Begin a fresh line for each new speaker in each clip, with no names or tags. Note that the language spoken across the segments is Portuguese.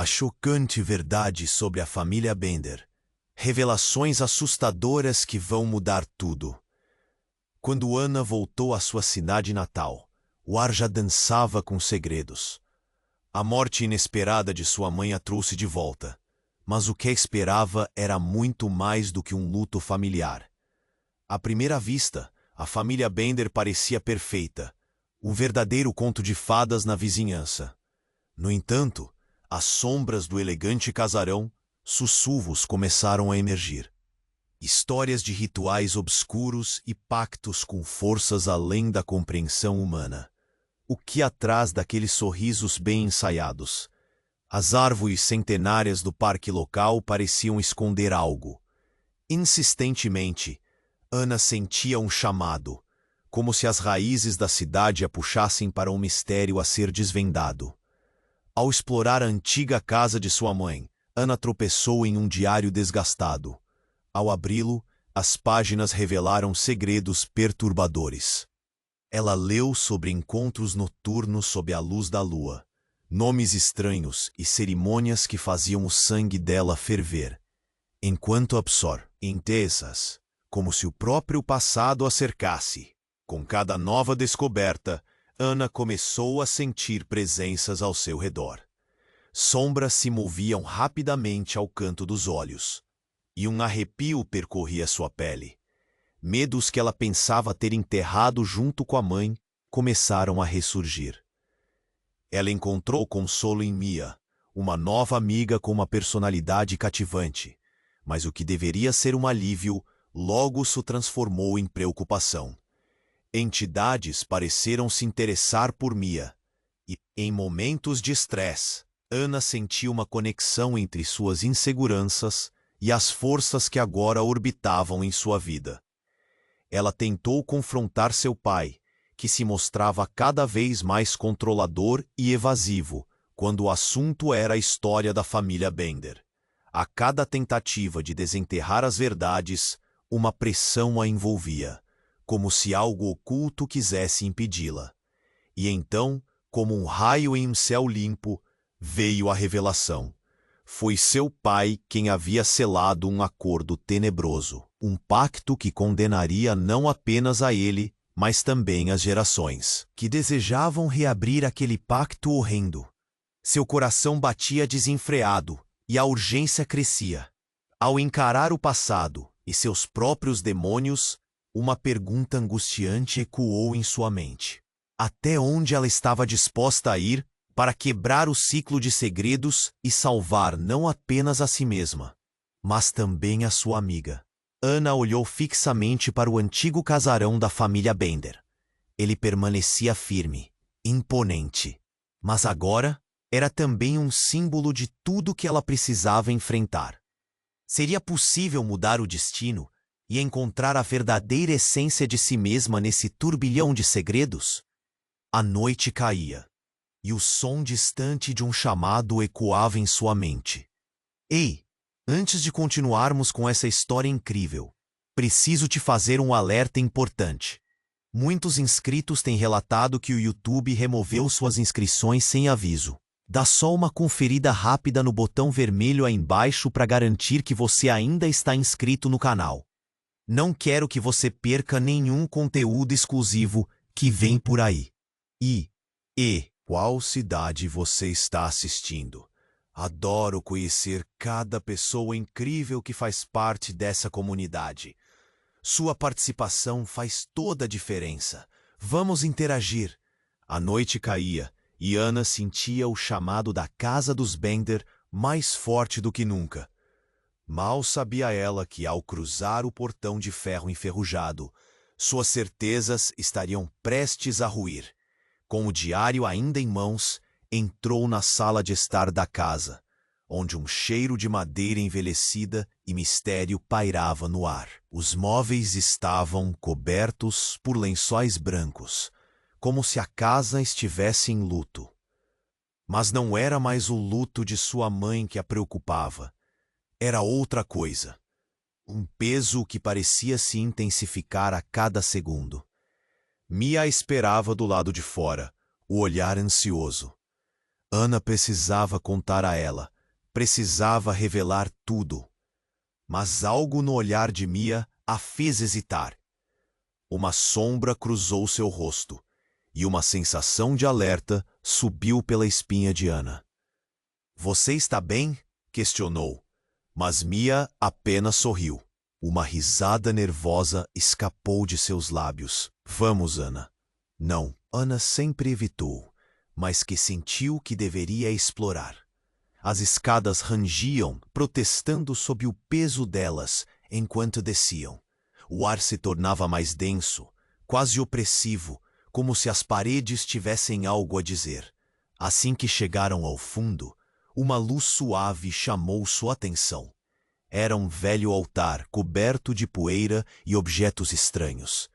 A chocante verdade sobre a família Bender. Revelações assustadoras que vão mudar tudo. Quando Ana voltou à sua cidade natal, o ar já dançava com segredos. A morte inesperada de sua mãe a trouxe de volta, mas o que esperava era muito mais do que um luto familiar. À primeira vista, a família Bender parecia perfeita, um verdadeiro conto de fadas na vizinhança. No entanto, às sombras do elegante casarão, sussurros começaram a emergir. Histórias de rituais obscuros e pactos com forças além da compreensão humana. O que atrás daqueles sorrisos bem ensaiados? As árvores centenárias do parque local pareciam esconder algo. Insistentemente, Ana sentia um chamado, como se as raízes da cidade a puxassem para um mistério a ser desvendado. Ao explorar a antiga casa de sua mãe, Ana tropeçou em um diário desgastado. Ao abri-lo, as páginas revelaram segredos perturbadores. Ela leu sobre encontros noturnos sob a luz da lua, nomes estranhos e cerimônias que faziam o sangue dela ferver, enquanto absorve intensas, como se o próprio passado a cercasse. Com cada nova descoberta, Ana começou a sentir presenças ao seu redor. Sombras se moviam rapidamente ao canto dos olhos, e um arrepio percorria sua pele. Medos que ela pensava ter enterrado junto com a mãe começaram a ressurgir. Ela encontrou consolo em Mia, uma nova amiga com uma personalidade cativante, mas o que deveria ser um alívio logo se transformou em preocupação. Entidades pareceram se interessar por Mia, e, em momentos de estresse, Ana sentiu uma conexão entre suas inseguranças e as forças que agora orbitavam em sua vida. Ela tentou confrontar seu pai, que se mostrava cada vez mais controlador e evasivo quando o assunto era a história da família Bender. A cada tentativa de desenterrar as verdades, uma pressão a envolvia, como se algo oculto quisesse impedi-la. E então, como um raio em um céu limpo, veio a revelação. Foi seu pai quem havia selado um acordo tenebroso, um pacto que condenaria não apenas a ele, mas também as gerações que desejavam reabrir aquele pacto horrendo. Seu coração batia desenfreado e a urgência crescia. Ao encarar o passado e seus próprios demônios, uma pergunta angustiante ecoou em sua mente. Até onde ela estava disposta a ir para quebrar o ciclo de segredos e salvar não apenas a si mesma, mas também a sua amiga? Ana olhou fixamente para o antigo casarão da família Bender. Ele permanecia firme, imponente, mas agora era também um símbolo de tudo que ela precisava enfrentar. Seria possível mudar o destino e encontrar a verdadeira essência de si mesma nesse turbilhão de segredos? A noite caía, e o som distante de um chamado ecoava em sua mente. Ei, antes de continuarmos com essa história incrível, preciso te fazer um alerta importante. Muitos inscritos têm relatado que o YouTube removeu suas inscrições sem aviso. Dá só uma conferida rápida no botão vermelho aí embaixo para garantir que você ainda está inscrito no canal. Não quero que você perca nenhum conteúdo exclusivo que vem por aí. Qual cidade você está assistindo? Adoro conhecer cada pessoa incrível que faz parte dessa comunidade. Sua participação faz toda a diferença. Vamos interagir. A noite caía e Ana sentia o chamado da casa dos Bender mais forte do que nunca. Mal sabia ela que, ao cruzar o portão de ferro enferrujado, suas certezas estariam prestes a ruir. Com o diário ainda em mãos, entrou na sala de estar da casa, onde um cheiro de madeira envelhecida e mistério pairava no ar. Os móveis estavam cobertos por lençóis brancos, como se a casa estivesse em luto. Mas não era mais o luto de sua mãe que a preocupava. Era outra coisa. Um peso que parecia se intensificar a cada segundo. Mia a esperava do lado de fora, o olhar ansioso. Ana precisava contar a ela, Precisava revelar tudo. Mas algo no olhar de Mia a fez hesitar. Uma sombra cruzou seu rosto, e uma sensação de alerta subiu pela espinha de Ana. "Você está bem?" questionou, mas Mia apenas sorriu. Uma risada nervosa escapou de seus lábios. "Vamos, Ana." Não, Ana sempre evitou, mas que sentiu que deveria explorar. As escadas rangiam, protestando sob o peso delas enquanto desciam. O ar se tornava mais denso, quase opressivo, como se as paredes tivessem algo a dizer. Assim que chegaram ao fundo, uma luz suave chamou sua atenção. Era um velho altar coberto de poeira e objetos estranhos.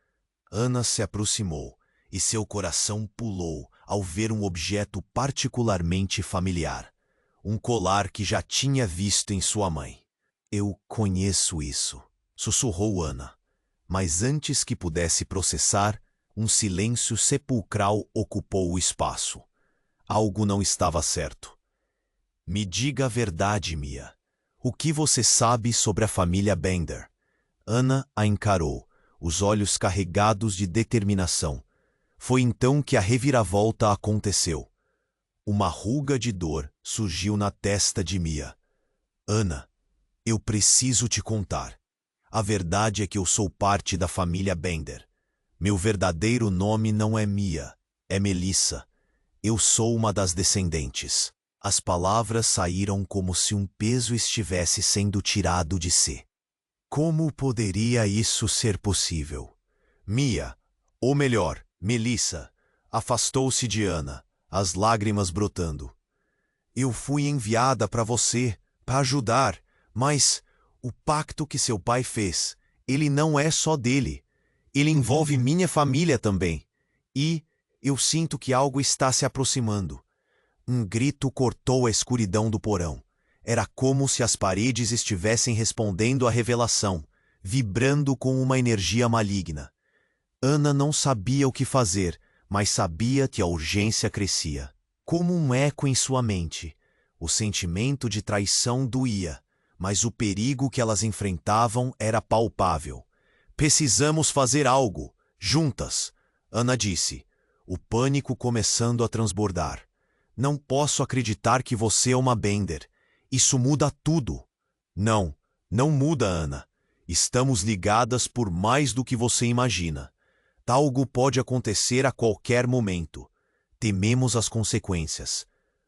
Ana se aproximou e seu coração pulou ao ver um objeto particularmente familiar. Um colar que já tinha visto em sua mãe. "Eu conheço isso", sussurrou Ana. Mas antes que pudesse processar, um silêncio sepulcral ocupou o espaço. Algo não estava certo. "Me diga a verdade, Mia. O que você sabe sobre a família Bender?" Ana a encarou, os olhos carregados de determinação. Foi então que a reviravolta aconteceu. Uma ruga de dor surgiu na testa de Mia. "Ana, eu preciso te contar. A verdade é que eu sou parte da família Bender. Meu verdadeiro nome não é Mia, é Melissa. Eu sou uma das descendentes." As palavras saíram como se um peso estivesse sendo tirado de si. Como poderia isso ser possível? Mia, ou melhor, Melissa, afastou-se de Ana, as lágrimas brotando. "Eu fui enviada para você, para ajudar, mas o pacto que seu pai fez, ele não é só dele. Ele envolve minha família também. E eu sinto que algo está se aproximando." Um grito cortou a escuridão do porão. Era como se as paredes estivessem respondendo à revelação, vibrando com uma energia maligna. Ana não sabia o que fazer, mas sabia que a urgência crescia. Como um eco em sua mente, o sentimento de traição doía, mas o perigo que elas enfrentavam era palpável. "Precisamos fazer algo, juntas", Ana disse, o pânico começando a transbordar. "Não posso acreditar que você é uma Bender. Isso muda tudo." "Não, não muda, Ana. Estamos ligadas por mais do que você imagina. Algo pode acontecer a qualquer momento. Tememos as consequências."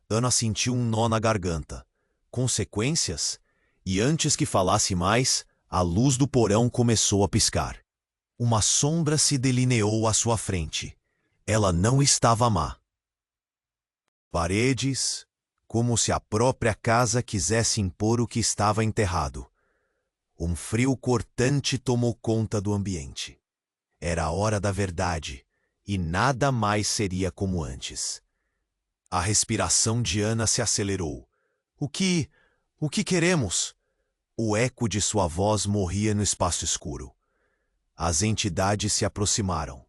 Ana sentiu um nó na garganta. Consequências? E antes que falasse mais, a luz do porão começou a piscar. Uma sombra se delineou à sua frente. Ela não estava má. Paredes, como se a própria casa quisesse impor o que estava enterrado. Um frio cortante tomou conta do ambiente. Era a hora da verdade, e nada mais seria como antes. A respiração de Ana se acelerou. O que queremos?" O eco de sua voz morria no espaço escuro. As entidades se aproximaram.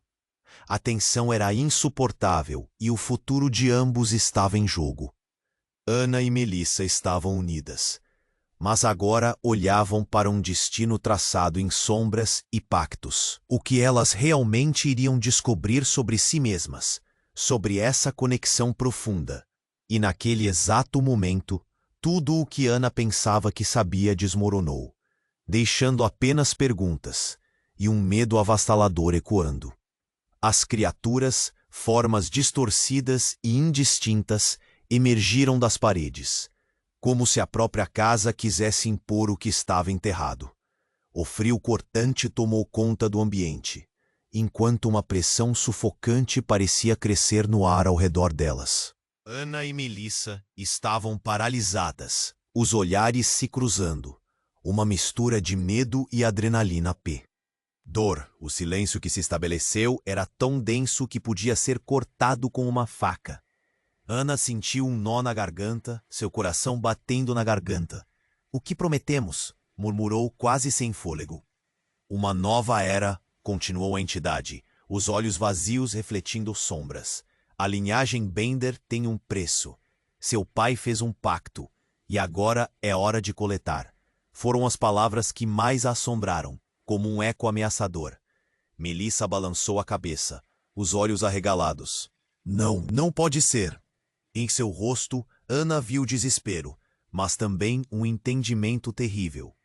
A tensão era insuportável e o futuro de ambos estava em jogo. Ana e Melissa estavam unidas, mas agora olhavam para um destino traçado em sombras e pactos. O que elas realmente iriam descobrir sobre si mesmas, sobre essa conexão profunda. E naquele exato momento, tudo o que Ana pensava que sabia desmoronou, deixando apenas perguntas e um medo avassalador ecoando. As criaturas, formas distorcidas e indistintas, emergiram das paredes, como se a própria casa quisesse impor o que estava enterrado. O frio cortante tomou conta do ambiente, enquanto uma pressão sufocante parecia crescer no ar ao redor delas. Ana e Melissa estavam paralisadas, os olhares se cruzando, uma mistura de medo e adrenalina P. Dor, o silêncio que se estabeleceu era tão denso que podia ser cortado com uma faca. Ana sentiu um nó na garganta, seu coração batendo na garganta. "O que prometemos?" murmurou quase sem fôlego. "Uma nova era", continuou a entidade, os olhos vazios refletindo sombras. "A linhagem Bender tem um preço. Seu pai fez um pacto, E agora é hora de coletar. Foram as palavras que mais a assombraram, como um eco ameaçador. Melissa balançou a cabeça, os olhos arregalados. Não, não pode ser. Em seu rosto, Ana viu desespero, mas também um entendimento terrível.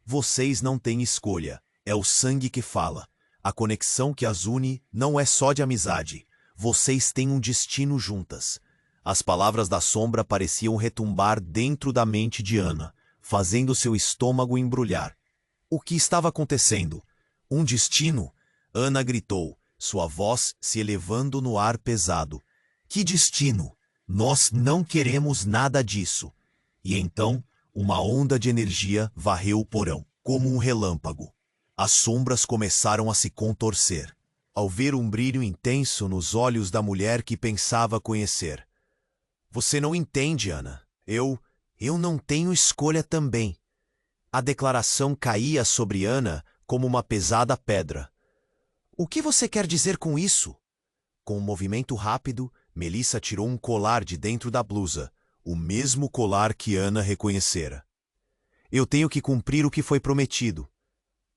Vocês não têm escolha. É o sangue que fala. A conexão que as une não é só de amizade. Vocês têm um destino juntas. As palavras da sombra pareciam retumbar dentro da mente de Ana, fazendo seu estômago embrulhar. O que estava acontecendo? Um destino? Ana gritou, sua voz se elevando no ar pesado. Que destino? Nós não queremos nada disso. E então, uma onda de energia varreu o porão, como um relâmpago. As sombras começaram a se contorcer, ao ver um brilho intenso nos olhos da mulher que pensava conhecer. Você não entende, Ana. Eu não tenho escolha também. A declaração caía sobre Ana como uma pesada pedra. O que você quer dizer com isso? Com um movimento rápido, Melissa tirou um colar de dentro da blusa, o mesmo colar que Ana reconhecera. Eu tenho que cumprir o que foi prometido.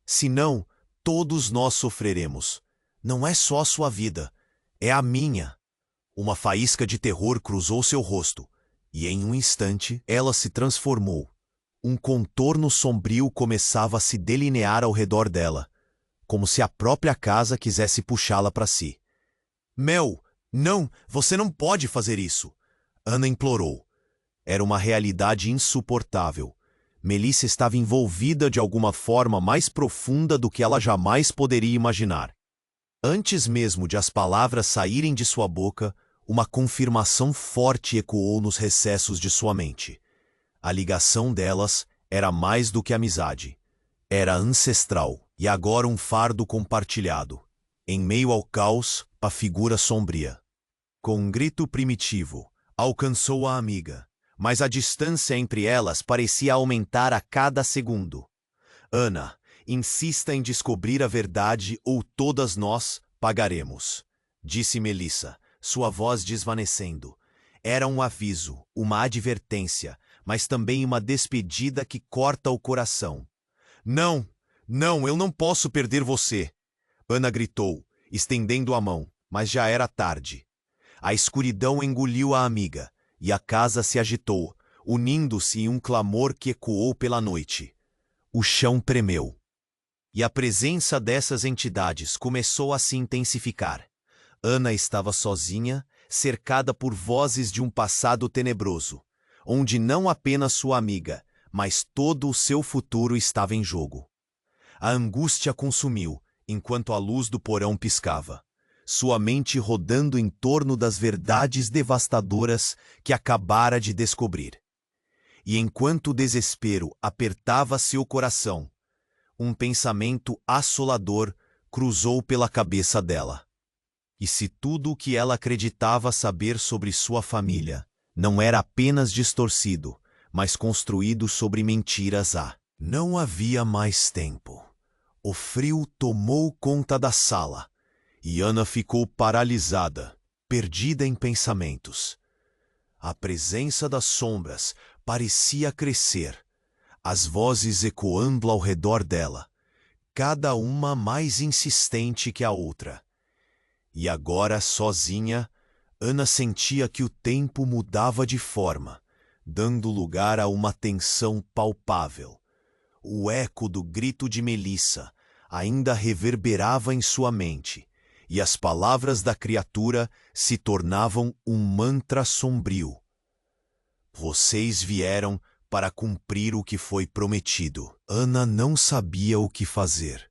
Senão, todos nós sofreremos. Não é só a sua vida, é a minha. Uma faísca de terror cruzou seu rosto, e em um instante ela se transformou. Um contorno sombrio começava a se delinear ao redor dela, como se a própria casa quisesse puxá-la para si. Mel, não, você não pode fazer isso! Ana implorou. Era uma realidade insuportável. Melissa estava envolvida de alguma forma mais profunda do que ela jamais poderia imaginar. Antes mesmo de as palavras saírem de sua boca, uma confirmação forte ecoou nos recessos de sua mente. A ligação delas era mais do que amizade. Era ancestral e agora um fardo compartilhado. Em meio ao caos, a figura sombria. Com um grito primitivo, alcançou a amiga, mas a distância entre elas parecia aumentar a cada segundo. Ana, insista em descobrir a verdade ou todas nós pagaremos, disse Melissa, sua voz desvanecendo. Era um aviso, uma advertência, mas também uma despedida que corta o coração. Não, não, eu não posso perder você! Ana gritou, estendendo a mão, mas já era tarde. A escuridão engoliu a amiga, e a casa se agitou, unindo-se em um clamor que ecoou pela noite. O chão tremeu. E a presença dessas entidades começou a se intensificar. Ana estava sozinha, cercada por vozes de um passado tenebroso, onde não apenas sua amiga, mas todo o seu futuro estava em jogo. A angústia consumiu, enquanto a luz do porão piscava, sua mente rodando em torno das verdades devastadoras que acabara de descobrir. E enquanto o desespero apertava seu coração, um pensamento assolador cruzou pela cabeça dela. E se tudo o que ela acreditava saber sobre sua família não era apenas distorcido, mas construído sobre mentiras Não havia mais tempo. O frio tomou conta da sala, e Ana ficou paralisada, perdida em pensamentos. A presença das sombras parecia crescer, as vozes ecoando ao redor dela, cada uma mais insistente que a outra. E agora, sozinha, Ana sentia que o tempo mudava de forma, dando lugar a uma tensão palpável. O eco do grito de Melissa ainda reverberava em sua mente, e as palavras da criatura se tornavam um mantra sombrio. Vocês vieram para cumprir o que foi prometido. Ana não sabia o que fazer.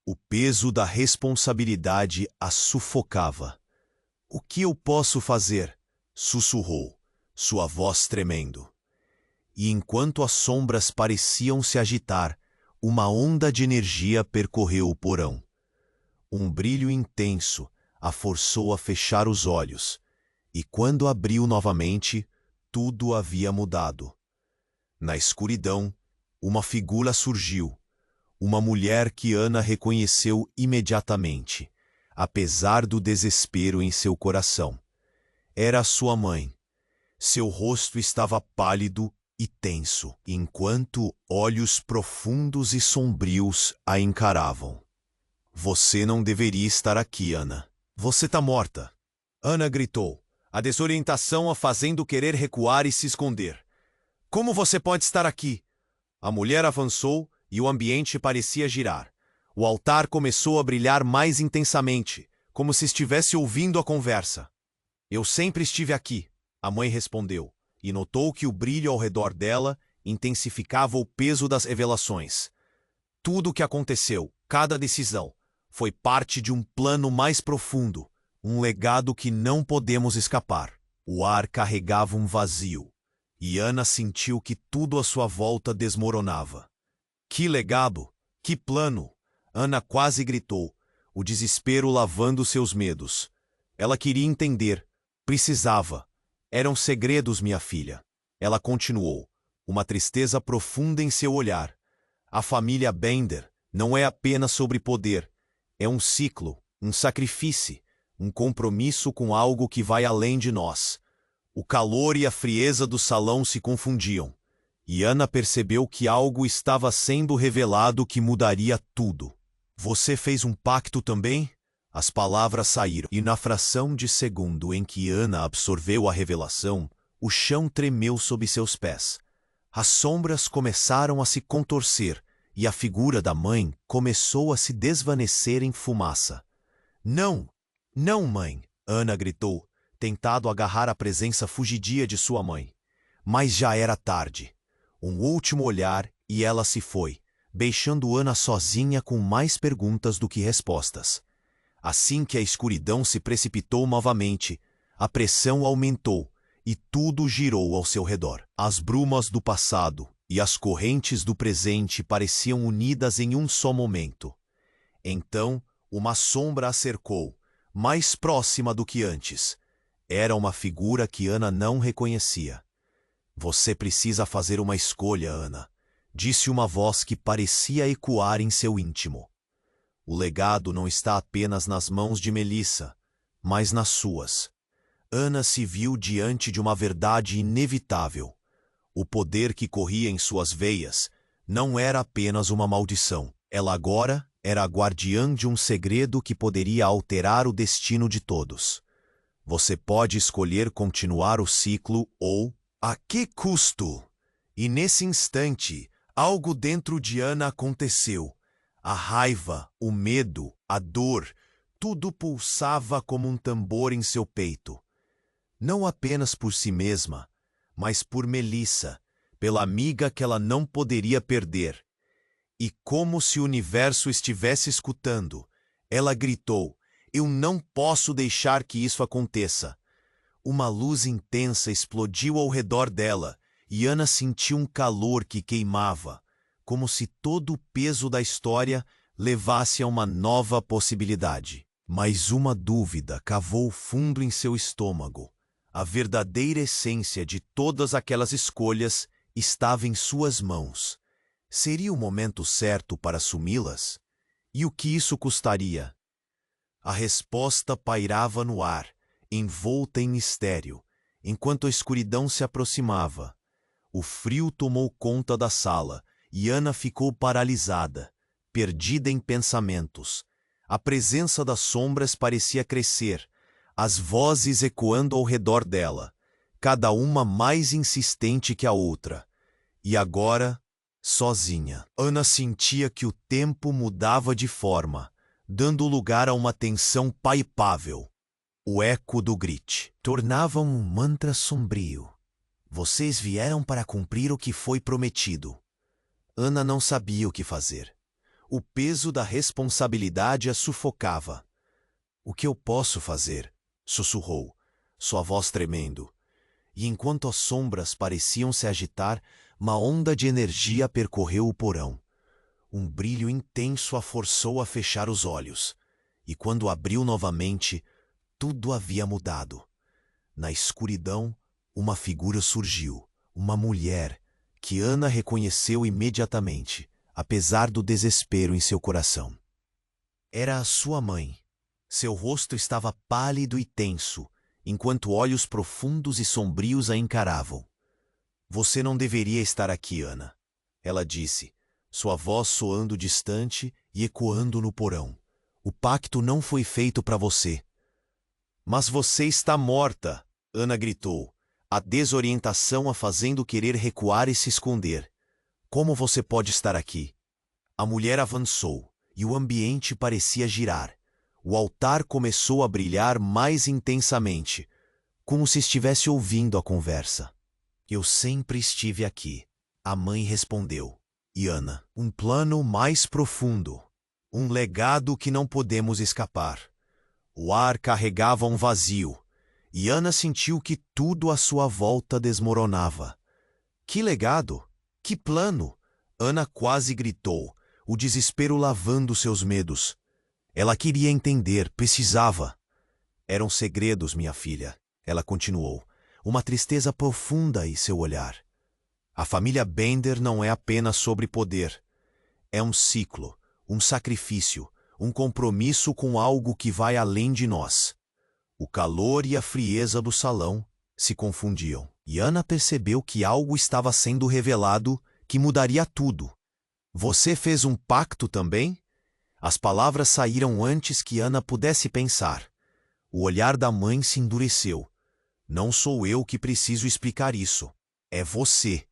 O peso da responsabilidade a sufocava. O que eu posso fazer? Sussurrou, sua voz tremendo. E enquanto as sombras pareciam se agitar, uma onda de energia percorreu o porão. Um brilho intenso a forçou a fechar os olhos, e quando abriu novamente, tudo havia mudado. Na escuridão, uma figura surgiu, uma mulher que Ana reconheceu imediatamente, apesar do desespero em seu coração. Era sua mãe. Seu rosto estava pálido e tenso, enquanto olhos profundos e sombrios a encaravam. Você não deveria estar aqui, Ana. Você tá morta. Ana gritou, a desorientação a fazendo querer recuar e se esconder. Como você pode estar aqui? A mulher avançou e o ambiente parecia girar. O altar começou a brilhar mais intensamente, como se estivesse ouvindo a conversa. Eu sempre estive aqui, a mãe respondeu, e notou que o brilho ao redor dela intensificava o peso das revelações. Tudo o que aconteceu, cada decisão, foi parte de um plano mais profundo, um legado que não podemos escapar. O ar carregava um vazio, e Ana sentiu que tudo à sua volta desmoronava. Que legado! Que plano! Ana quase gritou, o desespero lavando seus medos. Ela queria entender. Precisava. Eram segredos, minha filha. Ela continuou, uma tristeza profunda em seu olhar. A família Bender não é apenas sobre poder. É um ciclo, um sacrifício, um compromisso com algo que vai além de nós. O calor e a frieza do salão se confundiam. E Ana percebeu que algo estava sendo revelado que mudaria tudo. Você fez um pacto também? As palavras saíram, e na fração de segundo em que Ana absorveu a revelação, o chão tremeu sob seus pés. As sombras começaram a se contorcer, e a figura da mãe começou a se desvanecer em fumaça. Não! Não, mãe! Ana gritou, tentado agarrar a presença fugidia de sua mãe. Mas já era tarde. Um último olhar e ela se foi, deixando Ana sozinha com mais perguntas do que respostas. Assim que a escuridão se precipitou novamente, a pressão aumentou e tudo girou ao seu redor. As brumas do passado e as correntes do presente pareciam unidas em um só momento. Então, uma sombra a cercou, mais próxima do que antes. Era uma figura que Ana não reconhecia. Você precisa fazer uma escolha, Ana, disse uma voz que parecia ecoar em seu íntimo. O legado não está apenas nas mãos de Melissa, mas nas suas. Ana se viu diante de uma verdade inevitável. O poder que corria em suas veias não era apenas uma maldição. Ela agora era a guardiã de um segredo que poderia alterar o destino de todos. Você pode escolher continuar o ciclo ou... A que custo? E nesse instante, algo dentro de Ana aconteceu. A raiva, o medo, a dor, tudo pulsava como um tambor em seu peito. Não apenas por si mesma, mas por Melissa, pela amiga que ela não poderia perder. E como se o universo estivesse escutando, ela gritou, eu não posso deixar que isso aconteça. Uma luz intensa explodiu ao redor dela, e Ana sentiu um calor que queimava, como se todo o peso da história levasse a uma nova possibilidade. Mas uma dúvida cavou fundo em seu estômago. A verdadeira essência de todas aquelas escolhas estava em suas mãos. Seria o momento certo para assumi-las? E o que isso custaria? A resposta pairava no ar, envolta em mistério, enquanto a escuridão se aproximava. O frio tomou conta da sala e Ana ficou paralisada, perdida em pensamentos. A presença das sombras parecia crescer, as vozes ecoando ao redor dela, cada uma mais insistente que a outra. E agora, sozinha, Ana sentia que o tempo mudava de forma, dando lugar a uma tensão palpável. O eco do grite tornava um mantra sombrio. Vocês vieram para cumprir o que foi prometido. Ana não sabia o que fazer. O peso da responsabilidade a sufocava. O que eu posso fazer? Sussurrou, sua voz tremendo. E enquanto as sombras pareciam se agitar, uma onda de energia percorreu o porão. Um brilho intenso a forçou a fechar os olhos. E quando abriu novamente, tudo havia mudado. Na escuridão, uma figura surgiu, uma mulher, que Ana reconheceu imediatamente, apesar do desespero em seu coração. Era a sua mãe. Seu rosto estava pálido e tenso, enquanto olhos profundos e sombrios a encaravam. Você não deveria estar aqui, Ana. Ela disse, sua voz soando distante e ecoando no porão. O pacto não foi feito para você. Mas você está morta, Ana gritou, a desorientação a fazendo querer recuar e se esconder. Como você pode estar aqui? A mulher avançou, e o ambiente parecia girar. O altar começou a brilhar mais intensamente, como se estivesse ouvindo a conversa. Eu sempre estive aqui, a mãe respondeu. E Ana, um plano mais profundo, um legado que não podemos escapar. O ar carregava um vazio, e Ana sentiu que tudo à sua volta desmoronava. Que legado? Que plano? Ana quase gritou, o desespero lavando seus medos. Ela queria entender, precisava. Eram segredos, minha filha, ela continuou, uma tristeza profunda em seu olhar. A família Bender não é apenas sobre poder. É um ciclo, um sacrifício, um compromisso com algo que vai além de nós. O calor e a frieza do salão se confundiam, e Ana percebeu que algo estava sendo revelado que mudaria tudo. Você fez um pacto também? As palavras saíram antes que Ana pudesse pensar. O olhar da mãe se endureceu. Não sou eu que preciso explicar isso. É você.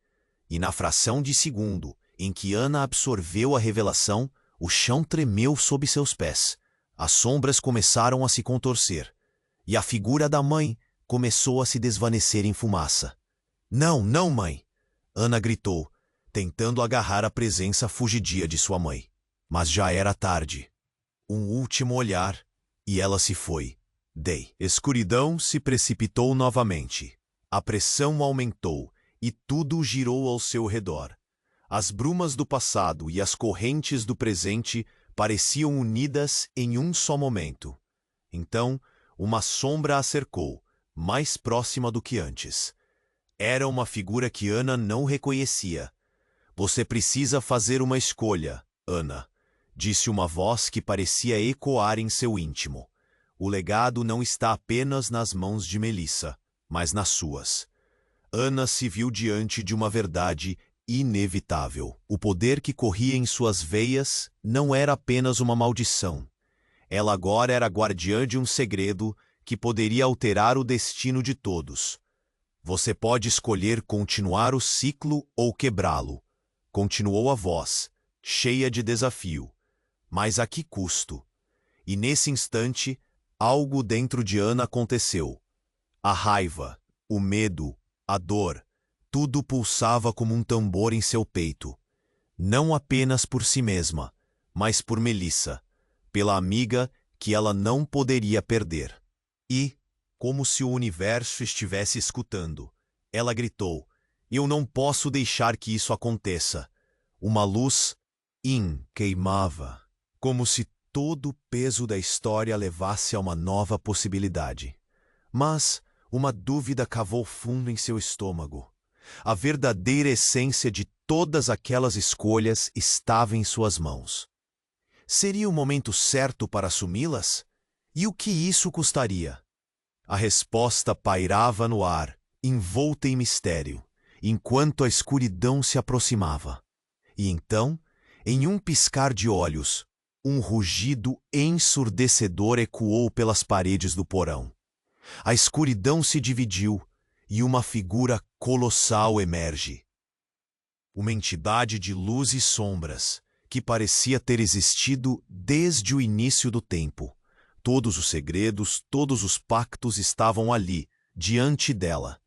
E na fração de segundo em que Ana absorveu a revelação, o chão tremeu sob seus pés. As sombras começaram a se contorcer. E a figura da mãe começou a se desvanecer em fumaça. Não, não, mãe! Ana gritou, tentando agarrar a presença fugidia de sua mãe. Mas já era tarde. Um último olhar, e ela se foi. Escuridão se precipitou novamente. A pressão aumentou, e tudo girou ao seu redor. As brumas do passado e as correntes do presente pareciam unidas em um só momento. Então, uma sombra a cercou, mais próxima do que antes. Era uma figura que Ana não reconhecia. Você precisa fazer uma escolha, Ana, disse uma voz que parecia ecoar em seu íntimo. O legado não está apenas nas mãos de Melissa, mas nas suas. Ana se viu diante de uma verdade inevitável. O poder que corria em suas veias não era apenas uma maldição. Ela agora era guardiã de um segredo que poderia alterar o destino de todos. Você pode escolher continuar o ciclo ou quebrá-lo, continuou a voz, cheia de desafio. Mas a que custo? E nesse instante, algo dentro de Ana aconteceu. A raiva, o medo, a dor, tudo pulsava como um tambor em seu peito. Não apenas por si mesma, mas por Melissa, pela amiga que ela não poderia perder. E, como se o universo estivesse escutando, ela gritou, eu não posso deixar que isso aconteça. Uma luz queimava, como se todo o peso da história levasse a uma nova possibilidade. Mas uma dúvida cavou fundo em seu estômago. A verdadeira essência de todas aquelas escolhas estava em suas mãos. Seria o momento certo para assumi-las? E o que isso custaria? A resposta pairava no ar, envolta em mistério, enquanto a escuridão se aproximava. E então, em um piscar de olhos, um rugido ensurdecedor ecoou pelas paredes do porão. A escuridão se dividiu e uma figura colossal emerge. Uma entidade de luz e sombras, que parecia ter existido desde o início do tempo. Todos os segredos, todos os pactos estavam ali, diante dela.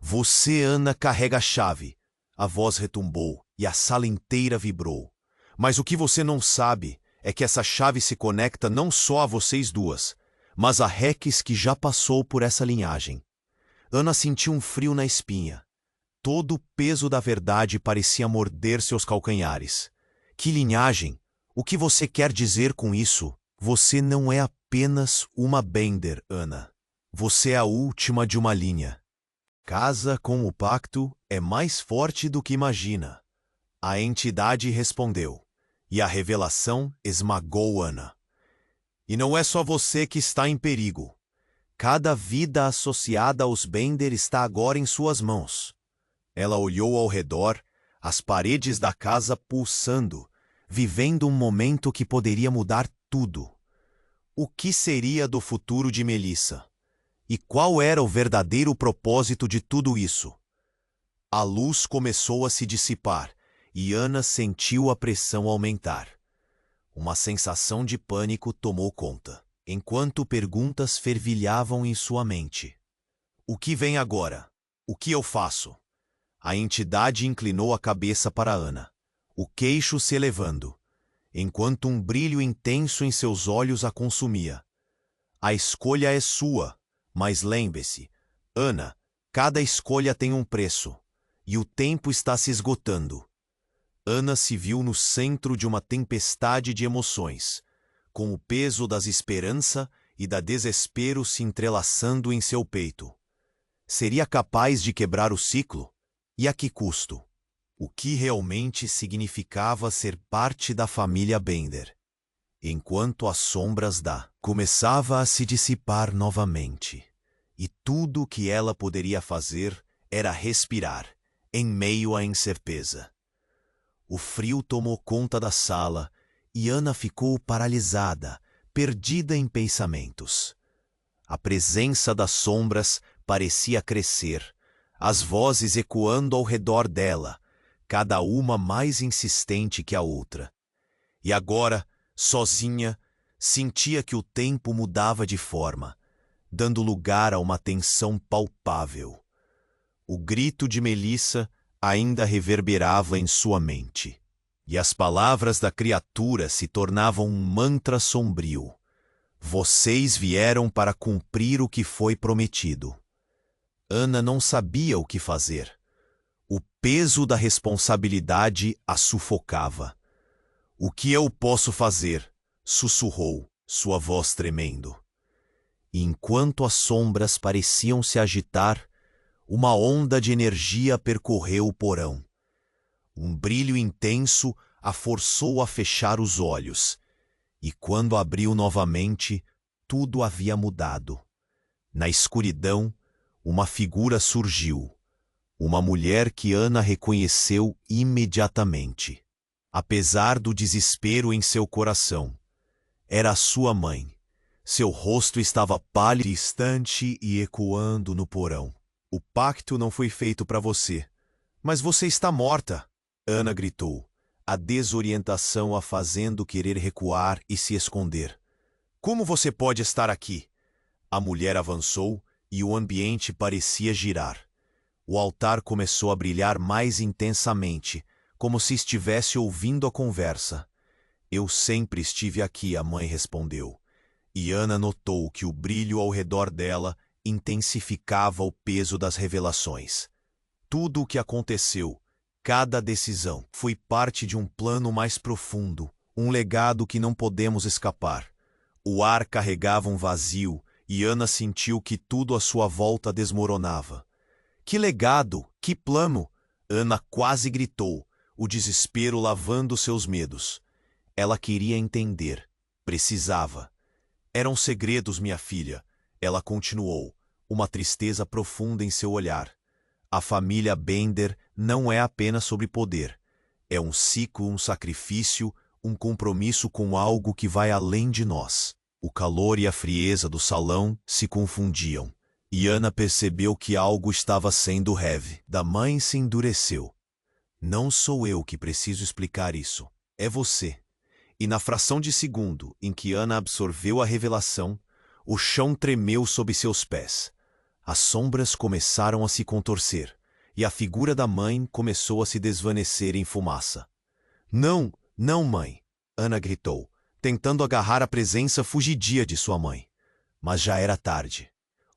Você, Ana, carrega a chave. A voz retumbou e a sala inteira vibrou. Mas o que você não sabe é que essa chave se conecta não só a vocês duas, mas a Rex que já passou por essa linhagem. Ana sentiu um frio na espinha. Todo o peso da verdade parecia morder seus calcanhares. Que linhagem? O que você quer dizer com isso? Você não é apenas uma Bender, Ana. Você é a última de uma linha. Casa com o pacto é mais forte do que imagina. A entidade respondeu, e a revelação esmagou Ana. E não é só você que está em perigo. Cada vida associada aos Bender está agora em suas mãos. Ela olhou ao redor, as paredes da casa pulsando, vivendo um momento que poderia mudar tudo. O que seria do futuro de Melissa? E qual era o verdadeiro propósito de tudo isso? A luz começou a se dissipar e Ana sentiu a pressão aumentar. Uma sensação de pânico tomou conta, enquanto perguntas fervilhavam em sua mente. O que vem agora? O que eu faço? A entidade inclinou a cabeça para Ana, o queixo se elevando, enquanto um brilho intenso em seus olhos a consumia. A escolha é sua, mas lembre-se, Ana, cada escolha tem um preço, e o tempo está se esgotando. Ana se viu no centro de uma tempestade de emoções, com o peso das esperança e da desespero se entrelaçando em seu peito. Seria capaz de quebrar o ciclo? E a que custo? O que realmente significava ser parte da família Bender? Enquanto as sombras começava a se dissipar novamente, e tudo o que ela poderia fazer era respirar, em meio à incerteza. O frio tomou conta da sala e Ana ficou paralisada, perdida em pensamentos. A presença das sombras parecia crescer, as vozes ecoando ao redor dela, cada uma mais insistente que a outra. E agora, sozinha, sentia que o tempo mudava de forma, dando lugar a uma tensão palpável. O grito de Melissa ainda reverberava em sua mente, e as palavras da criatura se tornavam um mantra sombrio. Vocês vieram para cumprir o que foi prometido. Ana não sabia o que fazer. O peso da responsabilidade a sufocava. O que eu posso fazer? Sussurrou, sua voz tremendo. E enquanto as sombras pareciam se agitar, uma onda de energia percorreu o porão. Um brilho intenso a forçou a fechar os olhos, e quando abriu novamente, tudo havia mudado. Na escuridão, uma figura surgiu, uma mulher que Ana reconheceu imediatamente. Apesar do desespero em seu coração, era sua mãe. Seu rosto estava pálido, distante e ecoando no porão. O pacto não foi feito para você, mas você está morta, Ana gritou, a desorientação a fazendo querer recuar e se esconder. Como você pode estar aqui? A mulher avançou e o ambiente parecia girar. O altar começou a brilhar mais intensamente, como se estivesse ouvindo a conversa. Eu sempre estive aqui, a mãe respondeu. E Ana notou que o brilho ao redor dela intensificava o peso das revelações. Tudo o que aconteceu, cada decisão, foi parte de um plano mais profundo, um legado que não podemos escapar. O ar carregava um vazio e Ana sentiu que tudo à sua volta desmoronava. Que legado, que plano! Ana quase gritou, o desespero lavando seus medos. Ela queria entender, precisava. Eram segredos, minha filha, ela continuou, uma tristeza profunda em seu olhar. A família Bender não é apenas sobre poder. É um ciclo, um sacrifício, um compromisso com algo que vai além de nós. O calor e a frieza do salão se confundiam, e Ana percebeu que algo estava sendo heavy. Da mãe se endureceu. Não sou eu que preciso explicar isso, é você. E na fração de segundo em que Ana absorveu a revelação, o chão tremeu sob seus pés. As sombras começaram a se contorcer, e a figura da mãe começou a se desvanecer em fumaça. Não, não, mãe! Ana gritou, tentando agarrar a presença fugidia de sua mãe. Mas já era tarde.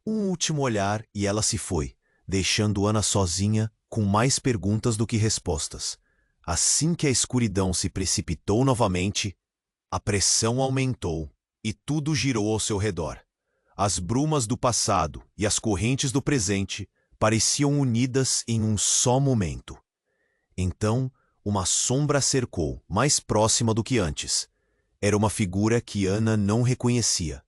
Um último olhar e ela se foi, deixando Ana sozinha, com mais perguntas do que respostas. Assim que a escuridão se precipitou novamente, a pressão aumentou e tudo girou ao seu redor. As brumas do passado e as correntes do presente pareciam unidas em um só momento. Então, uma sombra cercou, mais próxima do que antes. Era uma figura que Ana não reconhecia.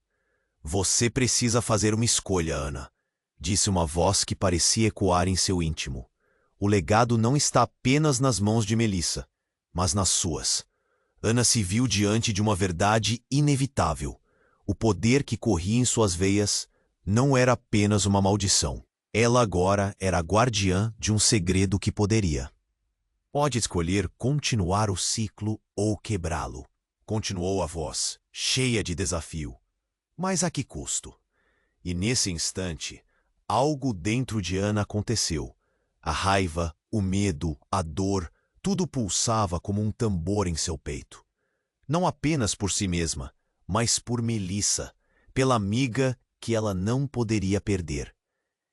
Você precisa fazer uma escolha, Ana, disse uma voz que parecia ecoar em seu íntimo. o legado não está apenas nas mãos de Melissa, mas nas suas. Ana se viu diante de uma verdade inevitável. O poder que corria em suas veias não era apenas uma maldição. Ela agora era a guardiã de um segredo que poderia. Pode escolher continuar o ciclo ou quebrá-lo, continuou a voz, cheia de desafio. Mas a que custo? E nesse instante, algo dentro de Ana aconteceu. A raiva, o medo, a dor, tudo pulsava como um tambor em seu peito. Não apenas por si mesma, mas por Melissa, pela amiga que ela não poderia perder.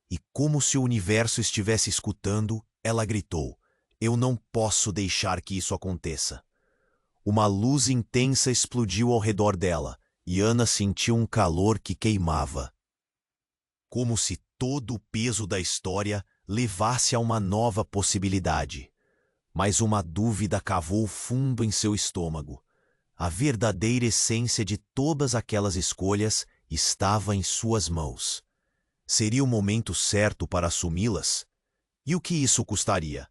E como se o universo estivesse escutando, ela gritou: "Eu não posso deixar que isso aconteça." Uma luz intensa explodiu ao redor dela, e Ana sentiu um calor que queimava. Como se todo o peso da história levasse a uma nova possibilidade. Mas uma dúvida cavou fundo em seu estômago. A verdadeira essência de todas aquelas escolhas estava em suas mãos. Seria o momento certo para assumi-las? E o que isso custaria?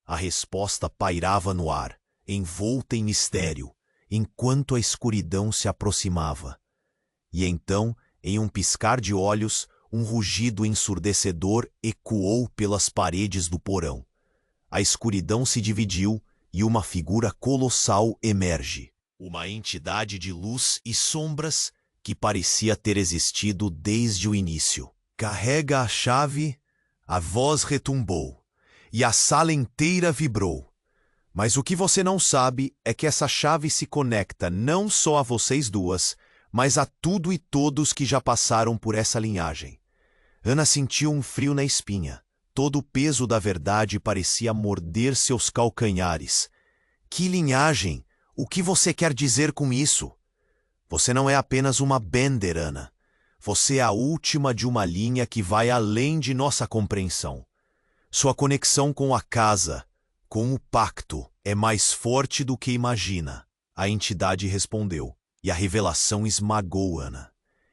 A resposta pairava no ar, envolta em mistério, enquanto a escuridão se aproximava. E então, em um piscar de olhos, um rugido ensurdecedor ecoou pelas paredes do porão. A escuridão se dividiu e uma figura colossal emerge. Uma entidade de luz e sombras que parecia ter existido desde o início. "Carrega a chave", a voz retumbou, e a sala inteira vibrou. "Mas o que você não sabe é que essa chave se conecta não só a vocês duas, mas a tudo e todos que já passaram por essa linhagem." Ana sentiu um frio na espinha. Todo o peso da verdade parecia morder seus calcanhares. "Que linhagem? O que você quer dizer com isso?" "Você não é apenas uma Bender, Ana. Você é a última de uma linha que vai além de nossa compreensão. Sua conexão com a casa, com o pacto, é mais forte do que imagina." A entidade respondeu, e a revelação esmagou Ana.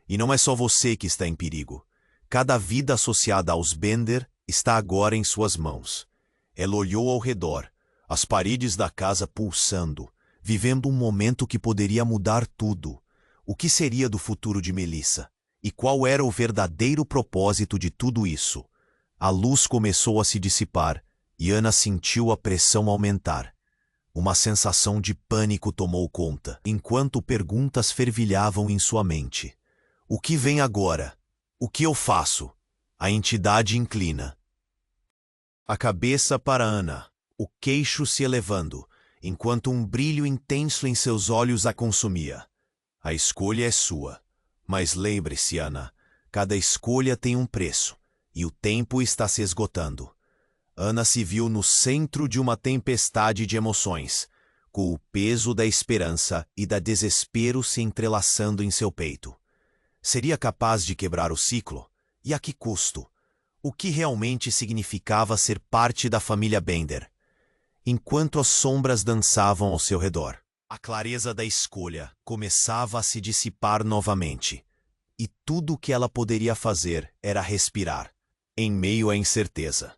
"E não é só você que está em perigo. Cada vida associada aos Bender está agora em suas mãos." Ela olhou ao redor, as paredes da casa pulsando, vivendo um momento que poderia mudar tudo. O que seria do futuro de Melissa? E qual era o verdadeiro propósito de tudo isso? A luz começou a se dissipar, e Ana sentiu a pressão aumentar. Uma sensação de pânico tomou conta, enquanto perguntas fervilhavam em sua mente. "O que vem agora? O que eu faço?" A entidade inclina a cabeça para Ana, o queixo se elevando, enquanto um brilho intenso em seus olhos a consumia. "A escolha é sua. Mas lembre-se, Ana, cada escolha tem um preço, e o tempo está se esgotando." Ana se viu no centro de uma tempestade de emoções, com o peso da esperança e da desespero se entrelaçando em seu peito. Seria capaz de quebrar o ciclo? E a que custo? O que realmente significava ser parte da família Bender? Enquanto as sombras dançavam ao seu redor, a clareza da escolha começava a se dissipar novamente. E tudo o que ela poderia fazer era respirar, em meio à incerteza.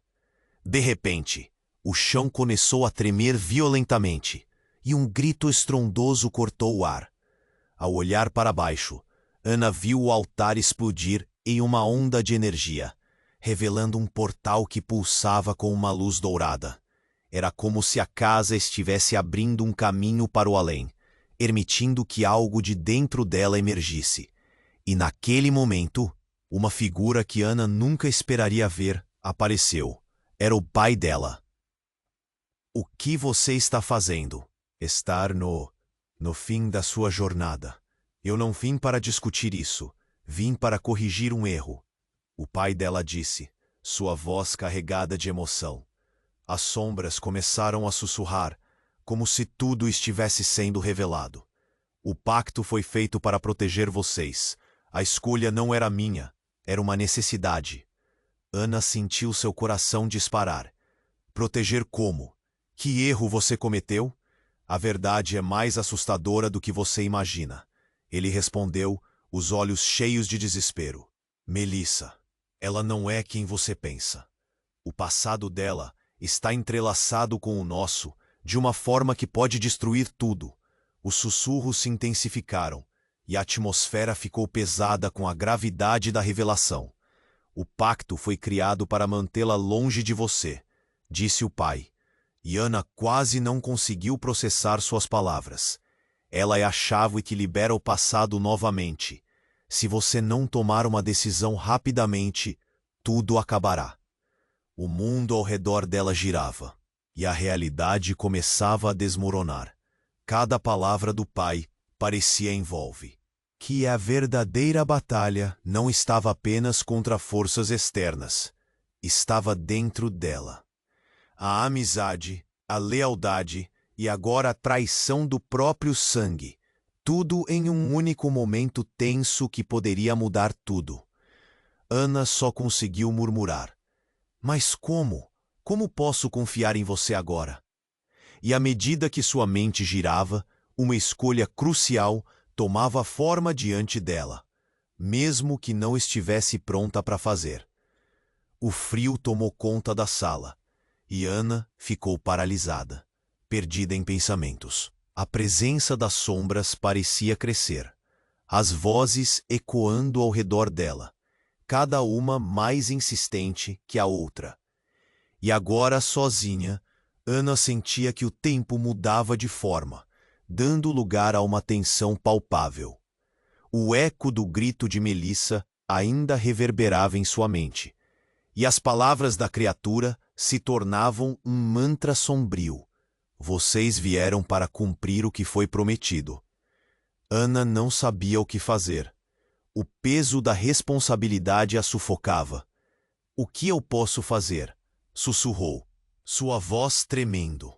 De repente, o chão começou a tremer violentamente, e um grito estrondoso cortou o ar. Ao olhar para baixo, Ana viu o altar explodir em uma onda de energia, revelando um portal que pulsava com uma luz dourada. Era como se a casa estivesse abrindo um caminho para o além, permitindo que algo de dentro dela emergisse. E naquele momento, uma figura que Ana nunca esperaria ver apareceu. Era o pai dela. "O que você está fazendo?" "Estar no fim da sua jornada. Eu não vim para discutir isso. Vim para corrigir um erro." O pai dela disse, sua voz carregada de emoção. As sombras começaram a sussurrar, como se tudo estivesse sendo revelado. "O pacto foi feito para proteger vocês. A escolha não era minha, era uma necessidade." Ana sentiu seu coração disparar. "Proteger como? Que erro você cometeu?" "A verdade é mais assustadora do que você imagina." Ele respondeu, os olhos cheios de desespero. "Melissa, ela não é quem você pensa. O passado dela está entrelaçado com o nosso, de uma forma que pode destruir tudo. Os sussurros se intensificaram, e a atmosfera ficou pesada com a gravidade da revelação. O pacto foi criado para mantê-la longe de você, disse o pai. E Ana quase não conseguiu processar suas palavras. Ela é a chave que libera o passado novamente. Se você não tomar uma decisão rapidamente, tudo acabará. O mundo ao redor dela girava, e a realidade começava a desmoronar. Cada palavra do pai parecia envolve que a verdadeira batalha não estava apenas contra forças externas, estava dentro dela. A amizade, a lealdade e agora a traição do próprio sangue, tudo em um único momento tenso que poderia mudar tudo. Ana só conseguiu murmurar: "Mas como? Como posso confiar em você agora?" E à medida que sua mente girava, uma escolha crucial tomava forma diante dela, mesmo que não estivesse pronta para fazer. O frio tomou conta da sala, e Ana ficou paralisada, perdida em pensamentos. A presença das sombras parecia crescer, as vozes ecoando ao redor dela, cada uma mais insistente que a outra. E agora, sozinha, Ana sentia que o tempo mudava de forma, dando lugar a uma tensão palpável. O eco do grito de Melissa ainda reverberava em sua mente, e as palavras da criatura se tornavam um mantra sombrio. Vocês vieram para cumprir o que foi prometido. Ana não sabia o que fazer. O peso da responsabilidade a sufocava. O que eu posso fazer? Sussurrou, sua voz tremendo.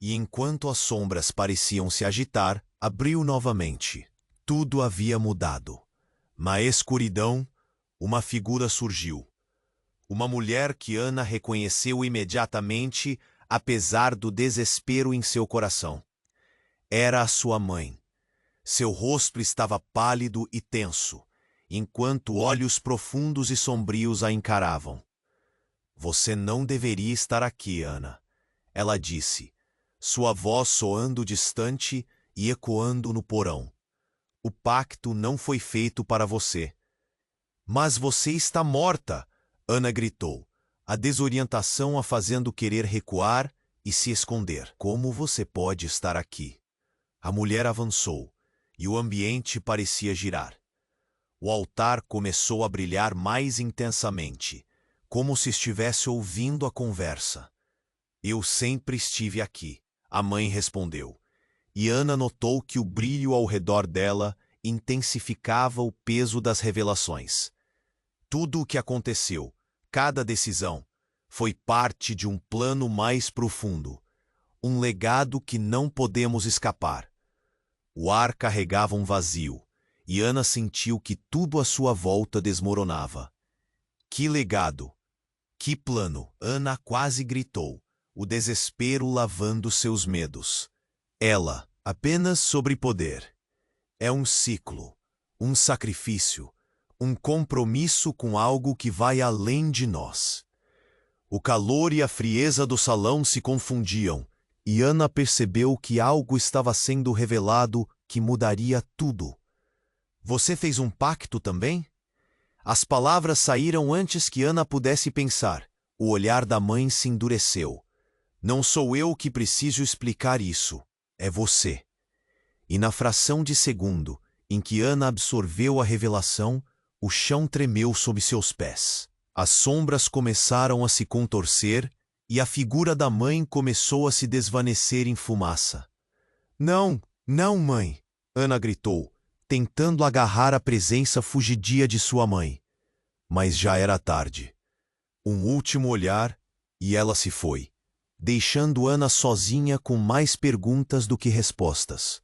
E enquanto as sombras pareciam se agitar, abriu novamente. Tudo havia mudado. Na escuridão, uma figura surgiu. Uma mulher que Ana reconheceu imediatamente, apesar do desespero em seu coração. Era a sua mãe. Seu rosto estava pálido e tenso, enquanto olhos profundos e sombrios a encaravam. Você não deveria estar aqui, Ana, ela disse, sua voz soando distante e ecoando no porão. O pacto não foi feito para você. Mas você está morta, Ana gritou, a desorientação a fazendo querer recuar e se esconder. Como você pode estar aqui? A mulher avançou, e o ambiente parecia girar. O altar começou a brilhar mais intensamente, como se estivesse ouvindo a conversa. Eu sempre estive aqui, a mãe respondeu, e Ana notou que o brilho ao redor dela intensificava o peso das revelações. Tudo o que aconteceu, cada decisão, foi parte de um plano mais profundo, um legado que não podemos escapar. O ar carregava um vazio, e Ana sentiu que tudo à sua volta desmoronava. Que legado! Que plano! Ana quase gritou, o desespero lavando seus medos. Ela, apenas sobre poder. É um ciclo, um sacrifício, um compromisso com algo que vai além de nós. O calor e a frieza do salão se confundiam, e Ana percebeu que algo estava sendo revelado que mudaria tudo. Você fez um pacto também? As palavras saíram antes que Ana pudesse pensar. O olhar da mãe se endureceu. Não sou eu que preciso explicar isso, é você. E na fração de segundo em que Ana absorveu a revelação, o chão tremeu sob seus pés. As sombras começaram a se contorcer e a figura da mãe começou a se desvanecer em fumaça. Não, não, mãe! Ana gritou, tentando agarrar a presença fugidia de sua mãe. Mas já era tarde. Um último olhar e ela se foi, deixando Ana sozinha com mais perguntas do que respostas.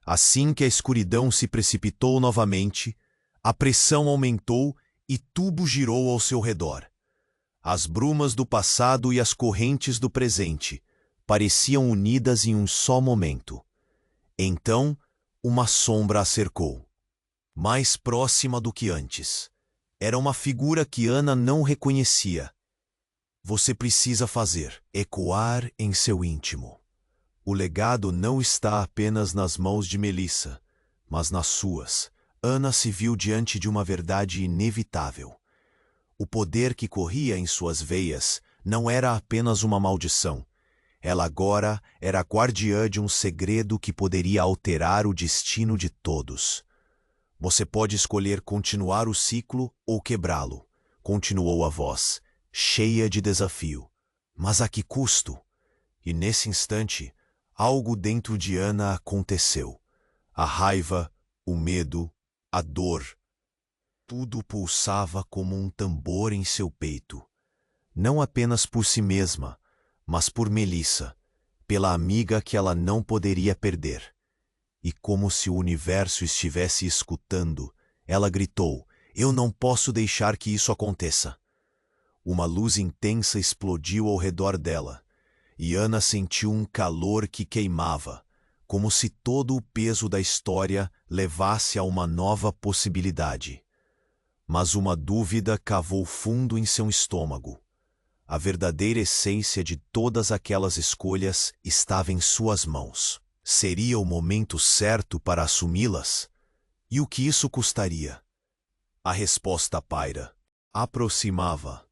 Assim que a escuridão se precipitou novamente, a pressão aumentou e tudo girou ao seu redor. As brumas do passado e as correntes do presente pareciam unidas em um só momento. Então, uma sombra a cercou. Mais próxima do que antes. Era uma figura que Ana não reconhecia. você precisa fazer ecoar em seu íntimo. O legado não está apenas nas mãos de Melissa, mas nas suas. Ana se viu diante de uma verdade inevitável. O poder que corria em suas veias não era apenas uma maldição. Ela agora era a guardiã de um segredo que poderia alterar o destino de todos. Você pode escolher continuar o ciclo ou quebrá-lo, continuou a voz, cheia de desafio. Mas a que custo? E nesse instante, algo dentro de Ana aconteceu. A raiva, o medo, a dor. Tudo pulsava como um tambor em seu peito. Não apenas por si mesma, mas por Melissa, pela amiga que ela não poderia perder. E como se o universo estivesse escutando, ela gritou: "Eu não posso deixar que isso aconteça." Uma luz intensa explodiu ao redor dela, e Ana sentiu um calor que queimava, como se todo o peso da história levasse a uma nova possibilidade. Mas uma dúvida cavou fundo em seu estômago. A verdadeira essência de todas aquelas escolhas estava em suas mãos. Seria o momento certo para assumi-las? E o que isso custaria? A resposta paira. Aproximava.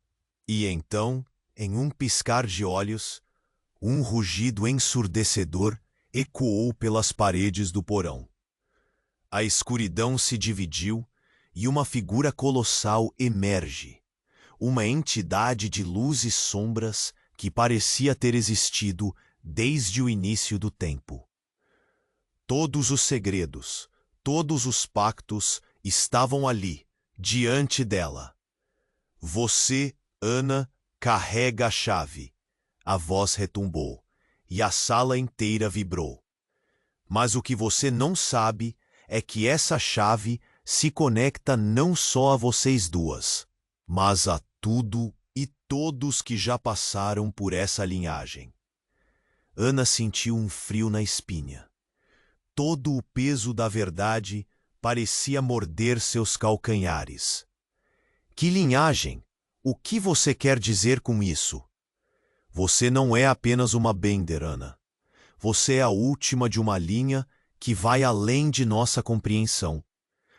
E então, em um piscar de olhos, um rugido ensurdecedor ecoou pelas paredes do porão. A escuridão se dividiu e uma figura colossal emerge. Uma entidade de luz e sombras que parecia ter existido desde o início do tempo. Todos os segredos, todos os pactos estavam ali, diante dela. Você, Ana, carrega a chave. A voz retumbou, e a sala inteira vibrou. Mas o que você não sabe é que essa chave se conecta não só a vocês duas, mas a tudo e todos que já passaram por essa linhagem. Ana sentiu um frio na espinha. Todo o peso da verdade parecia morder seus calcanhares. Que linhagem? O que você quer dizer com isso? Você não é apenas uma Bender, Ana. Você é a última de uma linha que vai além de nossa compreensão.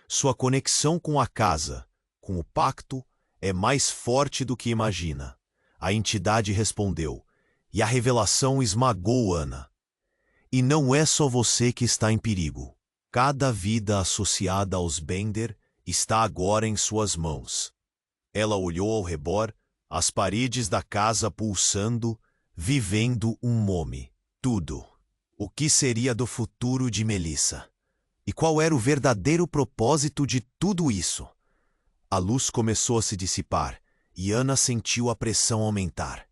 Sua conexão com a casa, com o pacto, é mais forte do que imagina. A entidade respondeu, e a revelação esmagou Ana. E não é só você que está em perigo. Cada vida associada aos Bender está agora em suas mãos. Ela olhou ao redor, as paredes da casa pulsando, vivendo um mome. Tudo. O que seria do futuro de Melissa? E qual era o verdadeiro propósito de tudo isso? A luz começou a se dissipar, e Ana sentiu a pressão aumentar.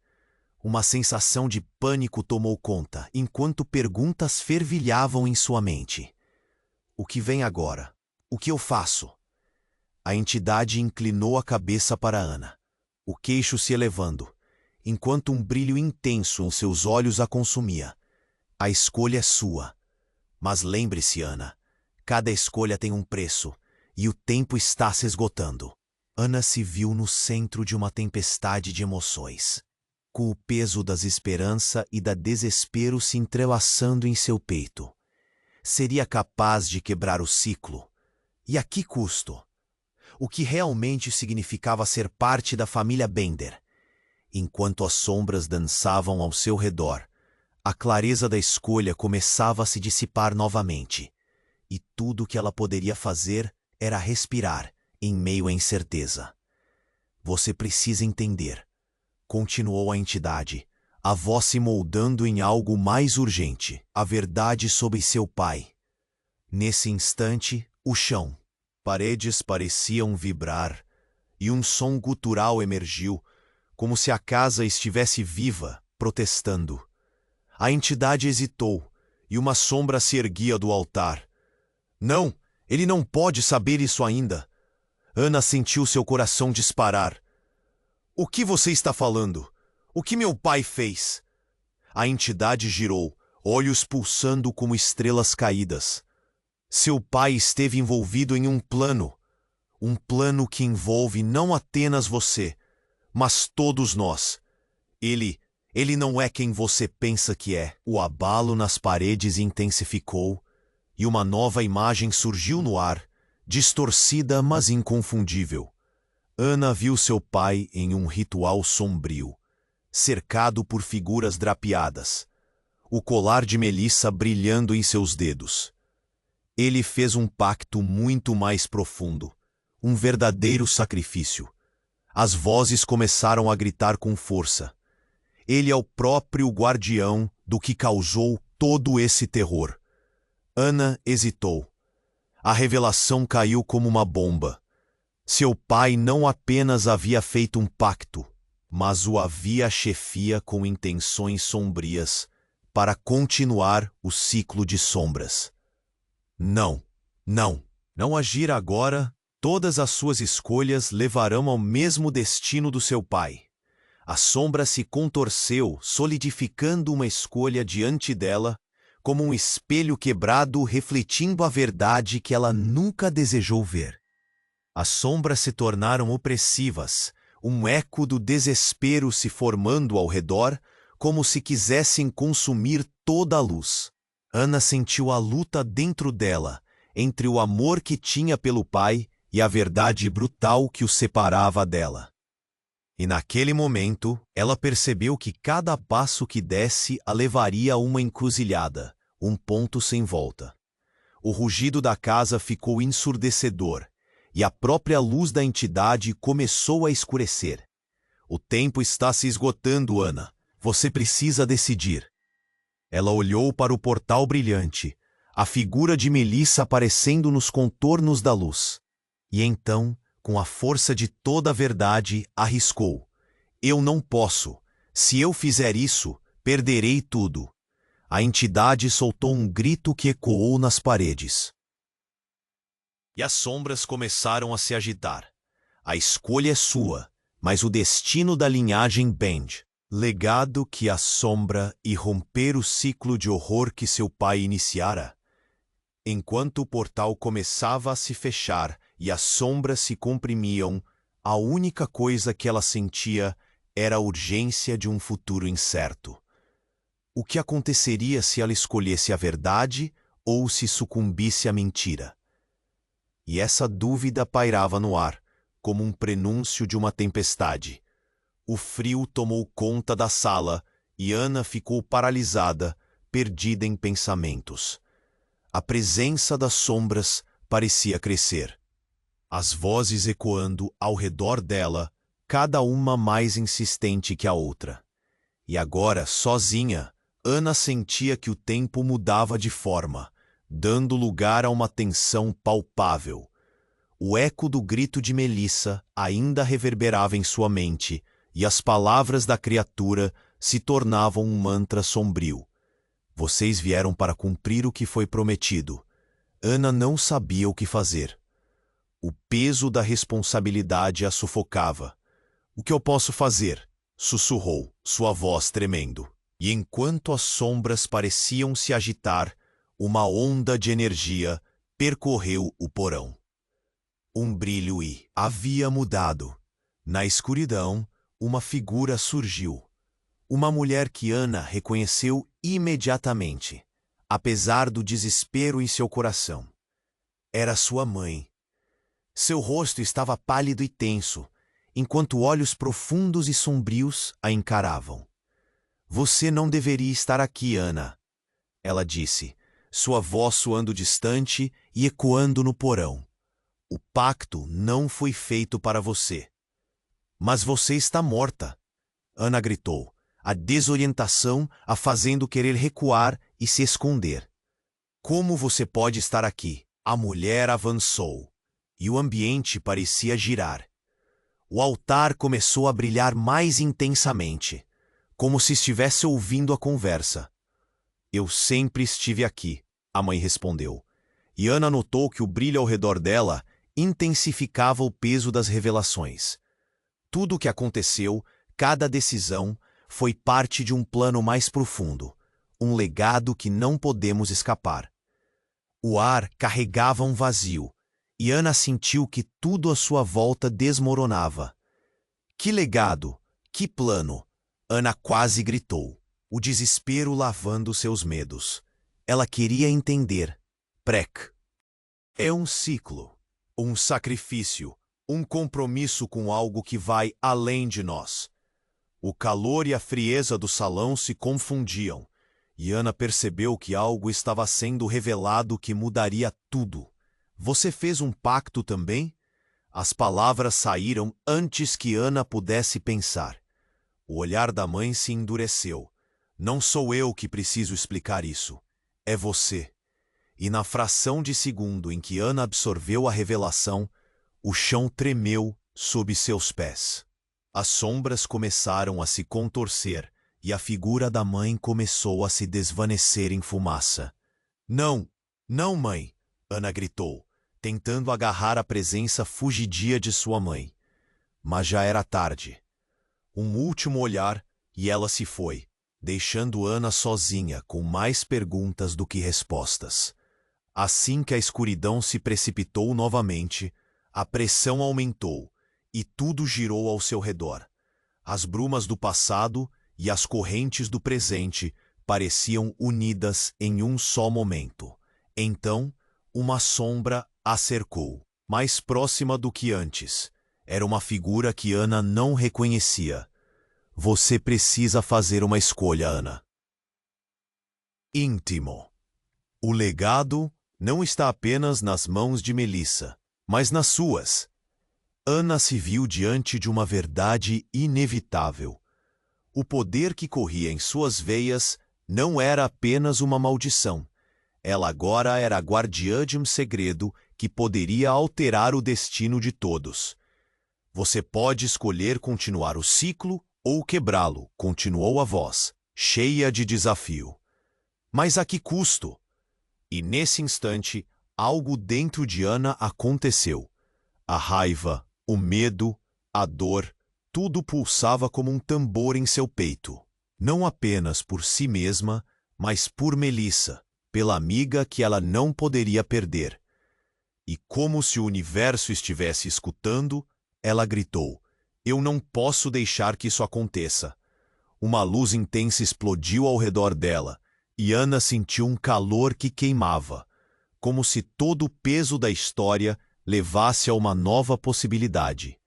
Uma sensação de pânico tomou conta, enquanto perguntas fervilhavam em sua mente. O que vem agora? O que eu faço? A entidade inclinou a cabeça para Ana, o queixo se elevando, enquanto um brilho intenso em seus olhos a consumia. A escolha é sua. Mas lembre-se, Ana, cada escolha tem um preço, e o tempo está se esgotando. Ana se viu no centro de uma tempestade de emoções, com o peso das esperança e da desespero se entrelaçando em seu peito. Seria capaz de quebrar o ciclo? E a que custo? O que realmente significava ser parte da família Bender? Enquanto as sombras dançavam ao seu redor, a clareza da escolha começava a se dissipar novamente, e tudo o que ela poderia fazer era respirar em meio à incerteza. Você precisa entender, continuou a entidade, a voz se moldando em algo mais urgente, a verdade sobre seu pai. Nesse instante, o chão, paredes pareciam vibrar, e um som gutural emergiu, como se a casa estivesse viva, protestando. A entidade hesitou, e uma sombra se erguia do altar. Não, ele não pode saber isso ainda. Ana sentiu seu coração disparar. O que você está falando? O que meu pai fez? A entidade girou, olhos pulsando como estrelas caídas. Seu pai esteve envolvido em um plano que envolve não apenas você, mas todos nós. Ele não é quem você pensa que é. O abalo nas paredes intensificou, e uma nova imagem surgiu no ar, distorcida, mas inconfundível. Ana viu seu pai em um ritual sombrio, cercado por figuras drapeadas, o colar de Melissa brilhando em seus dedos. Ele fez um pacto muito mais profundo, um verdadeiro sacrifício. As vozes começaram a gritar com força. Ele é o próprio guardião do que causou todo esse terror. Ana hesitou. A revelação caiu como uma bomba. Seu pai não apenas havia feito um pacto, mas o havia chefia com intenções sombrias para continuar o ciclo de sombras. Não agir agora, todas as suas escolhas levarão ao mesmo destino do seu pai. A sombra se contorceu, solidificando uma escolha diante dela, como um espelho quebrado refletindo a verdade que ela nunca desejou ver. As sombras se tornaram opressivas, um eco do desespero se formando ao redor, como se quisessem consumir toda a luz. Ana sentiu a luta dentro dela, entre o amor que tinha pelo pai e a verdade brutal que o separava dela. E naquele momento, ela percebeu que cada passo que desse a levaria a uma encruzilhada, um ponto sem volta. O rugido da casa ficou ensurdecedor, e a própria luz da entidade começou a escurecer. O tempo está se esgotando, Ana. Você precisa decidir. Ela olhou para o portal brilhante, a figura de Melissa aparecendo nos contornos da luz. E então, com a força de toda a verdade, arriscou. Eu não posso. Se eu fizer isso, perderei tudo. A entidade soltou um grito que ecoou nas paredes. E as sombras começaram a se agitar. A escolha é sua, mas o destino da linhagem Bend. Legado que assombra e romper o ciclo de horror que seu pai iniciara. Enquanto o portal começava a se fechar e as sombras se comprimiam, a única coisa que ela sentia era a urgência de um futuro incerto. O que aconteceria se ela escolhesse a verdade ou se sucumbisse à mentira? E essa dúvida pairava no ar, como um prenúncio de uma tempestade. O frio tomou conta da sala e Ana ficou paralisada, perdida em pensamentos. A presença das sombras parecia crescer. As vozes ecoando ao redor dela, cada uma mais insistente que a outra. E agora, sozinha, Ana sentia que o tempo mudava de forma, dando lugar a uma tensão palpável. O eco do grito de Melissa ainda reverberava em sua mente, e as palavras da criatura se tornavam um mantra sombrio. Vocês vieram para cumprir o que foi prometido. Ana não sabia o que fazer. O peso da responsabilidade a sufocava. O que eu posso fazer? Sussurrou, sua voz tremendo. E enquanto as sombras pareciam se agitar, uma onda de energia percorreu o porão. Um brilho havia mudado. Na escuridão, uma figura surgiu. Uma mulher que Ana reconheceu imediatamente, apesar do desespero em seu coração. Era sua mãe. Seu rosto estava pálido e tenso, enquanto olhos profundos e sombrios a encaravam. Você não deveria estar aqui, Ana, ela disse, sua voz soando distante e ecoando no porão. O pacto não foi feito para você. Mas você está morta, Ana gritou, a desorientação a fazendo querer recuar e se esconder. Como você pode estar aqui? A mulher avançou, e o ambiente parecia girar. O altar começou a brilhar mais intensamente, como se estivesse ouvindo a conversa. Eu sempre estive aqui, a mãe respondeu, e Ana notou que o brilho ao redor dela intensificava o peso das revelações. Tudo o que aconteceu, cada decisão, foi parte de um plano mais profundo, um legado que não podemos escapar. O ar carregava um vazio, e Ana sentiu que tudo à sua volta desmoronava. Que legado, que plano! Ana quase gritou, o desespero lavando seus medos. Ela queria entender. Prec. É um ciclo, um sacrifício, um compromisso com algo que vai além de nós. O calor e a frieza do salão se confundiam, e Ana percebeu que algo estava sendo revelado que mudaria tudo. Você fez um pacto também? As palavras saíram antes que Ana pudesse pensar. O olhar da mãe se endureceu. Não sou eu que preciso explicar isso. É você. E na fração de segundo em que Ana absorveu a revelação, o chão tremeu sob seus pés. As sombras começaram a se contorcer e a figura da mãe começou a se desvanecer em fumaça. Não, não, mãe! Ana gritou, tentando agarrar a presença fugidia de sua mãe. Mas já era tarde. Um último olhar e ela se foi, deixando Ana sozinha com mais perguntas do que respostas. Assim que a escuridão se precipitou novamente, a pressão aumentou e tudo girou ao seu redor. As brumas do passado e as correntes do presente pareciam unidas em um só momento. Então, uma sombra a cercou, mais próxima do que antes. Era uma figura que Ana não reconhecia. Você precisa fazer uma escolha, Ana. Íntimo. O legado não está apenas nas mãos de Melissa, mas nas suas. Ana se viu diante de uma verdade inevitável. O poder que corria em suas veias não era apenas uma maldição. Ela agora era a guardiã de um segredo que poderia alterar o destino de todos. Você pode escolher continuar o ciclo ou quebrá-lo, continuou a voz, cheia de desafio. Mas a que custo? E nesse instante, algo dentro de Ana aconteceu. A raiva, o medo, a dor, tudo pulsava como um tambor em seu peito. Não apenas por si mesma, mas por Melissa, pela amiga que ela não poderia perder. E como se o universo estivesse escutando, ela gritou, eu não posso deixar que isso aconteça. Uma luz intensa explodiu ao redor dela, e Ana sentiu um calor que queimava, como se todo o peso da história levasse a uma nova possibilidade.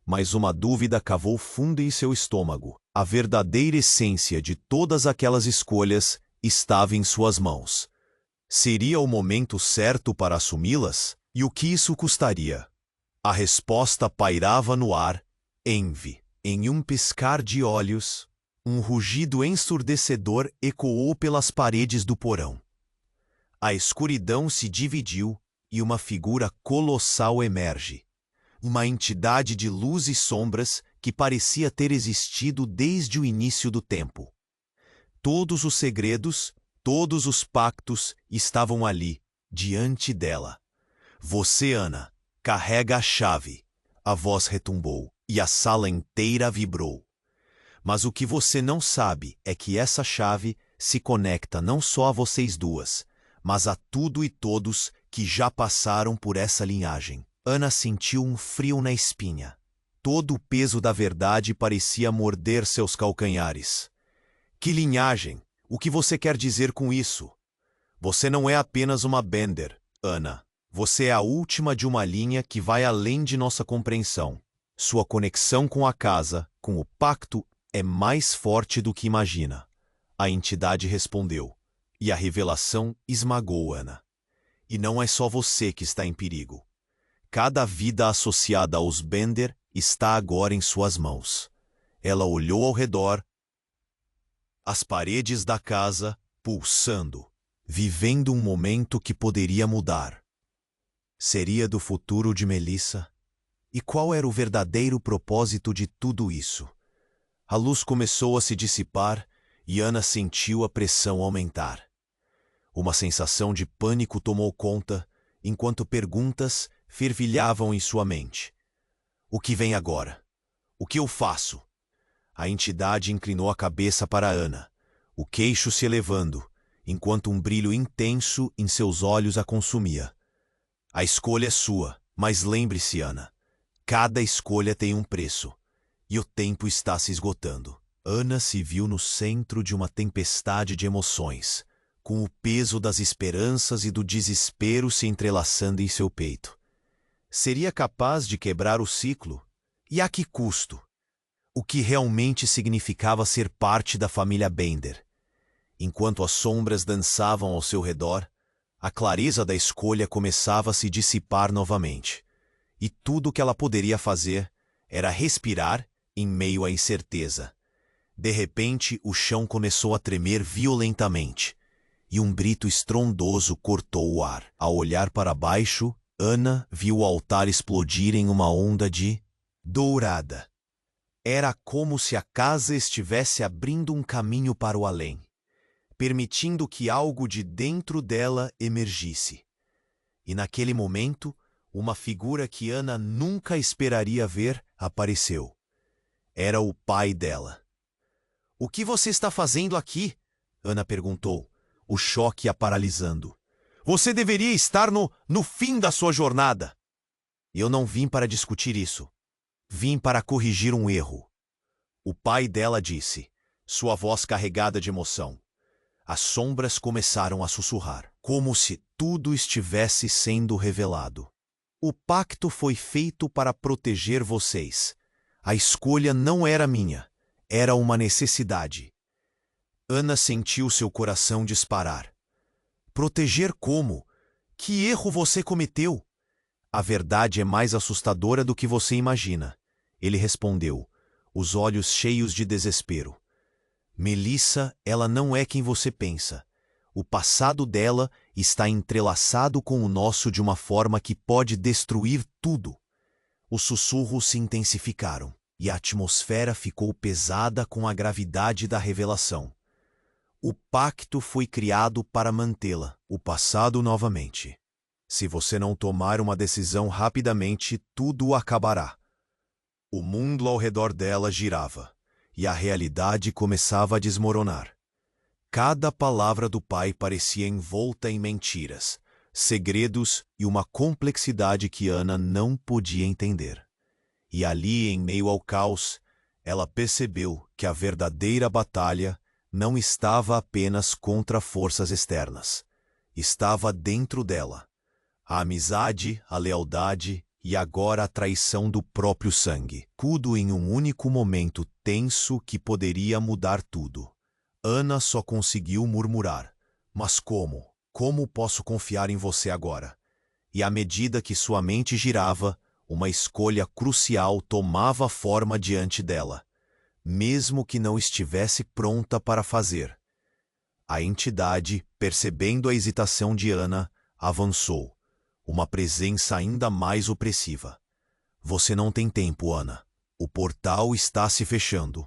Mas uma dúvida cavou fundo em seu estômago. A verdadeira essência de todas aquelas escolhas estava em suas mãos. Seria o momento certo para assumi-las? E o que isso custaria? A resposta pairava no ar, Envy. Em um piscar de olhos, um rugido ensurdecedor ecoou pelas paredes do porão. A escuridão se dividiu e uma figura colossal emerge. Uma entidade de luz e sombras que parecia ter existido desde o início do tempo. Todos os segredos, todos os pactos estavam ali, diante dela. Você, Ana, carrega a chave. A voz retumbou e a sala inteira vibrou. Mas o que você não sabe é que essa chave se conecta não só a vocês duas, mas a tudo e todos que já passaram por essa linhagem. Ana sentiu um frio na espinha. Todo o peso da verdade parecia morder seus calcanhares. Que linhagem? O que você quer dizer com isso? Você não é apenas uma Bender, Ana. Você é a última de uma linha que vai além de nossa compreensão. Sua conexão com a casa, com o pacto, é mais forte do que imagina. A entidade respondeu, e a revelação esmagou Ana. E não é só você que está em perigo. Cada vida associada aos Bender está agora em suas mãos. Ela olhou ao redor, as paredes da casa pulsando, vivendo um momento que poderia mudar. Seria do futuro de Melissa? E qual era o verdadeiro propósito de tudo isso? A luz começou a se dissipar e Ana sentiu a pressão aumentar. Uma sensação de pânico tomou conta, enquanto perguntas fervilhavam em sua mente. O que vem agora? O que eu faço? A entidade inclinou a cabeça para Ana, o queixo se elevando, enquanto um brilho intenso em seus olhos a consumia. A escolha é sua, mas lembre-se, Ana, cada escolha tem um preço, e o tempo está se esgotando. Ana se viu no centro de uma tempestade de emoções, com o peso das esperanças e do desespero se entrelaçando em seu peito. Seria capaz de quebrar o ciclo? E a que custo? O que realmente significava ser parte da família Bender? Enquanto as sombras dançavam ao seu redor, a clareza da escolha começava a se dissipar novamente. E tudo o que ela poderia fazer era respirar em meio à incerteza. De repente, o chão começou a tremer violentamente, e um grito estrondoso cortou o ar. Ao olhar para baixo, Ana viu o altar explodir em uma onda de dourada. Era como se a casa estivesse abrindo um caminho para o além, permitindo que algo de dentro dela emergisse. E naquele momento, uma figura que Ana nunca esperaria ver apareceu. Era o pai dela. "O que você está fazendo aqui?" Ana perguntou, o choque a paralisando. "Você deveria estar no fim da sua jornada." "Eu não vim para discutir isso. Vim para corrigir um erro." O pai dela disse, sua voz carregada de emoção. As sombras começaram a sussurrar, como se tudo estivesse sendo revelado. "O pacto foi feito para proteger vocês. A escolha não era minha. Era uma necessidade." Ana sentiu seu coração disparar. "Proteger como? Que erro você cometeu?" "A verdade é mais assustadora do que você imagina," ele respondeu, os olhos cheios de desespero. "Melissa, ela não é quem você pensa. O passado dela está entrelaçado com o nosso de uma forma que pode destruir tudo." Os sussurros se intensificaram, e a atmosfera ficou pesada com a gravidade da revelação. O pacto foi criado para mantê-la, o passado novamente. Se você não tomar uma decisão rapidamente, tudo acabará. O mundo ao redor dela girava, e a realidade começava a desmoronar. Cada palavra do pai parecia envolta em mentiras, segredos e uma complexidade que Ana não podia entender. E ali, em meio ao caos, ela percebeu que a verdadeira batalha não estava apenas contra forças externas. Estava dentro dela. A amizade, a lealdade e agora a traição do próprio sangue. Tudo em um único momento tenso que poderia mudar tudo. Ana só conseguiu murmurar. "Mas como? Como posso confiar em você agora?" E à medida que sua mente girava, uma escolha crucial tomava forma diante dela, mesmo que não estivesse pronta para fazer. A entidade, percebendo a hesitação de Ana, avançou, uma presença ainda mais opressiva. "Você não tem tempo, Ana. O portal está se fechando."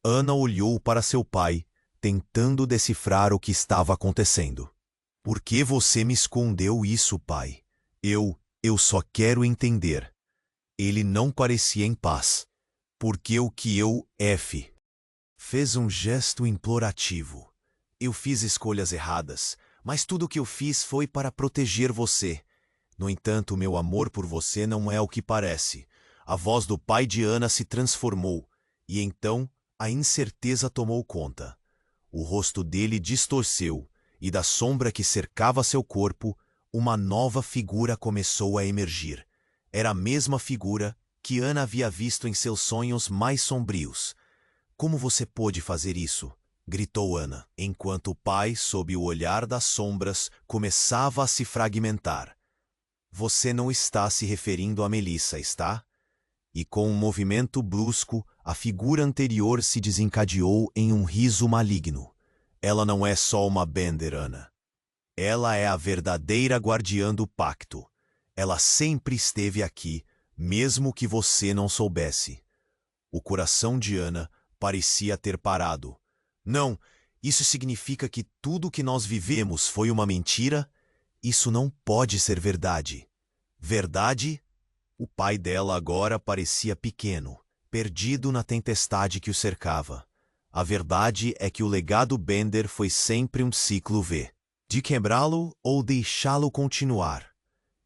Ana olhou para seu pai, tentando decifrar o que estava acontecendo. "Por que você me escondeu isso, pai? Eu só quero entender." Ele não parecia em paz. "Porque o que fez um gesto implorativo. "Eu fiz escolhas erradas, mas tudo o que eu fiz foi para proteger você. No entanto, meu amor por você não é o que parece." A voz do pai de Ana se transformou, e então a incerteza tomou conta. O rosto dele distorceu, e da sombra que cercava seu corpo, uma nova figura começou a emergir. Era a mesma figura que Ana havia visto em seus sonhos mais sombrios. "Como você pôde fazer isso?" gritou Ana, enquanto o pai, sob o olhar das sombras, começava a se fragmentar. "Você não está se referindo a Melissa, está?" E com um movimento brusco, a figura anterior se desencadeou em um riso maligno. "Ela não é só uma Bender, Ana. Ela é a verdadeira guardiã do pacto. Ela sempre esteve aqui, mesmo que você não soubesse." O coração de Ana parecia ter parado. "Não, isso significa que tudo que nós vivemos foi uma mentira? Isso não pode ser verdade." "Verdade?" O pai dela agora parecia pequeno, perdido na tempestade que o cercava. "A verdade é que o legado Bender foi sempre um ciclo V, de quebrá-lo ou deixá-lo continuar.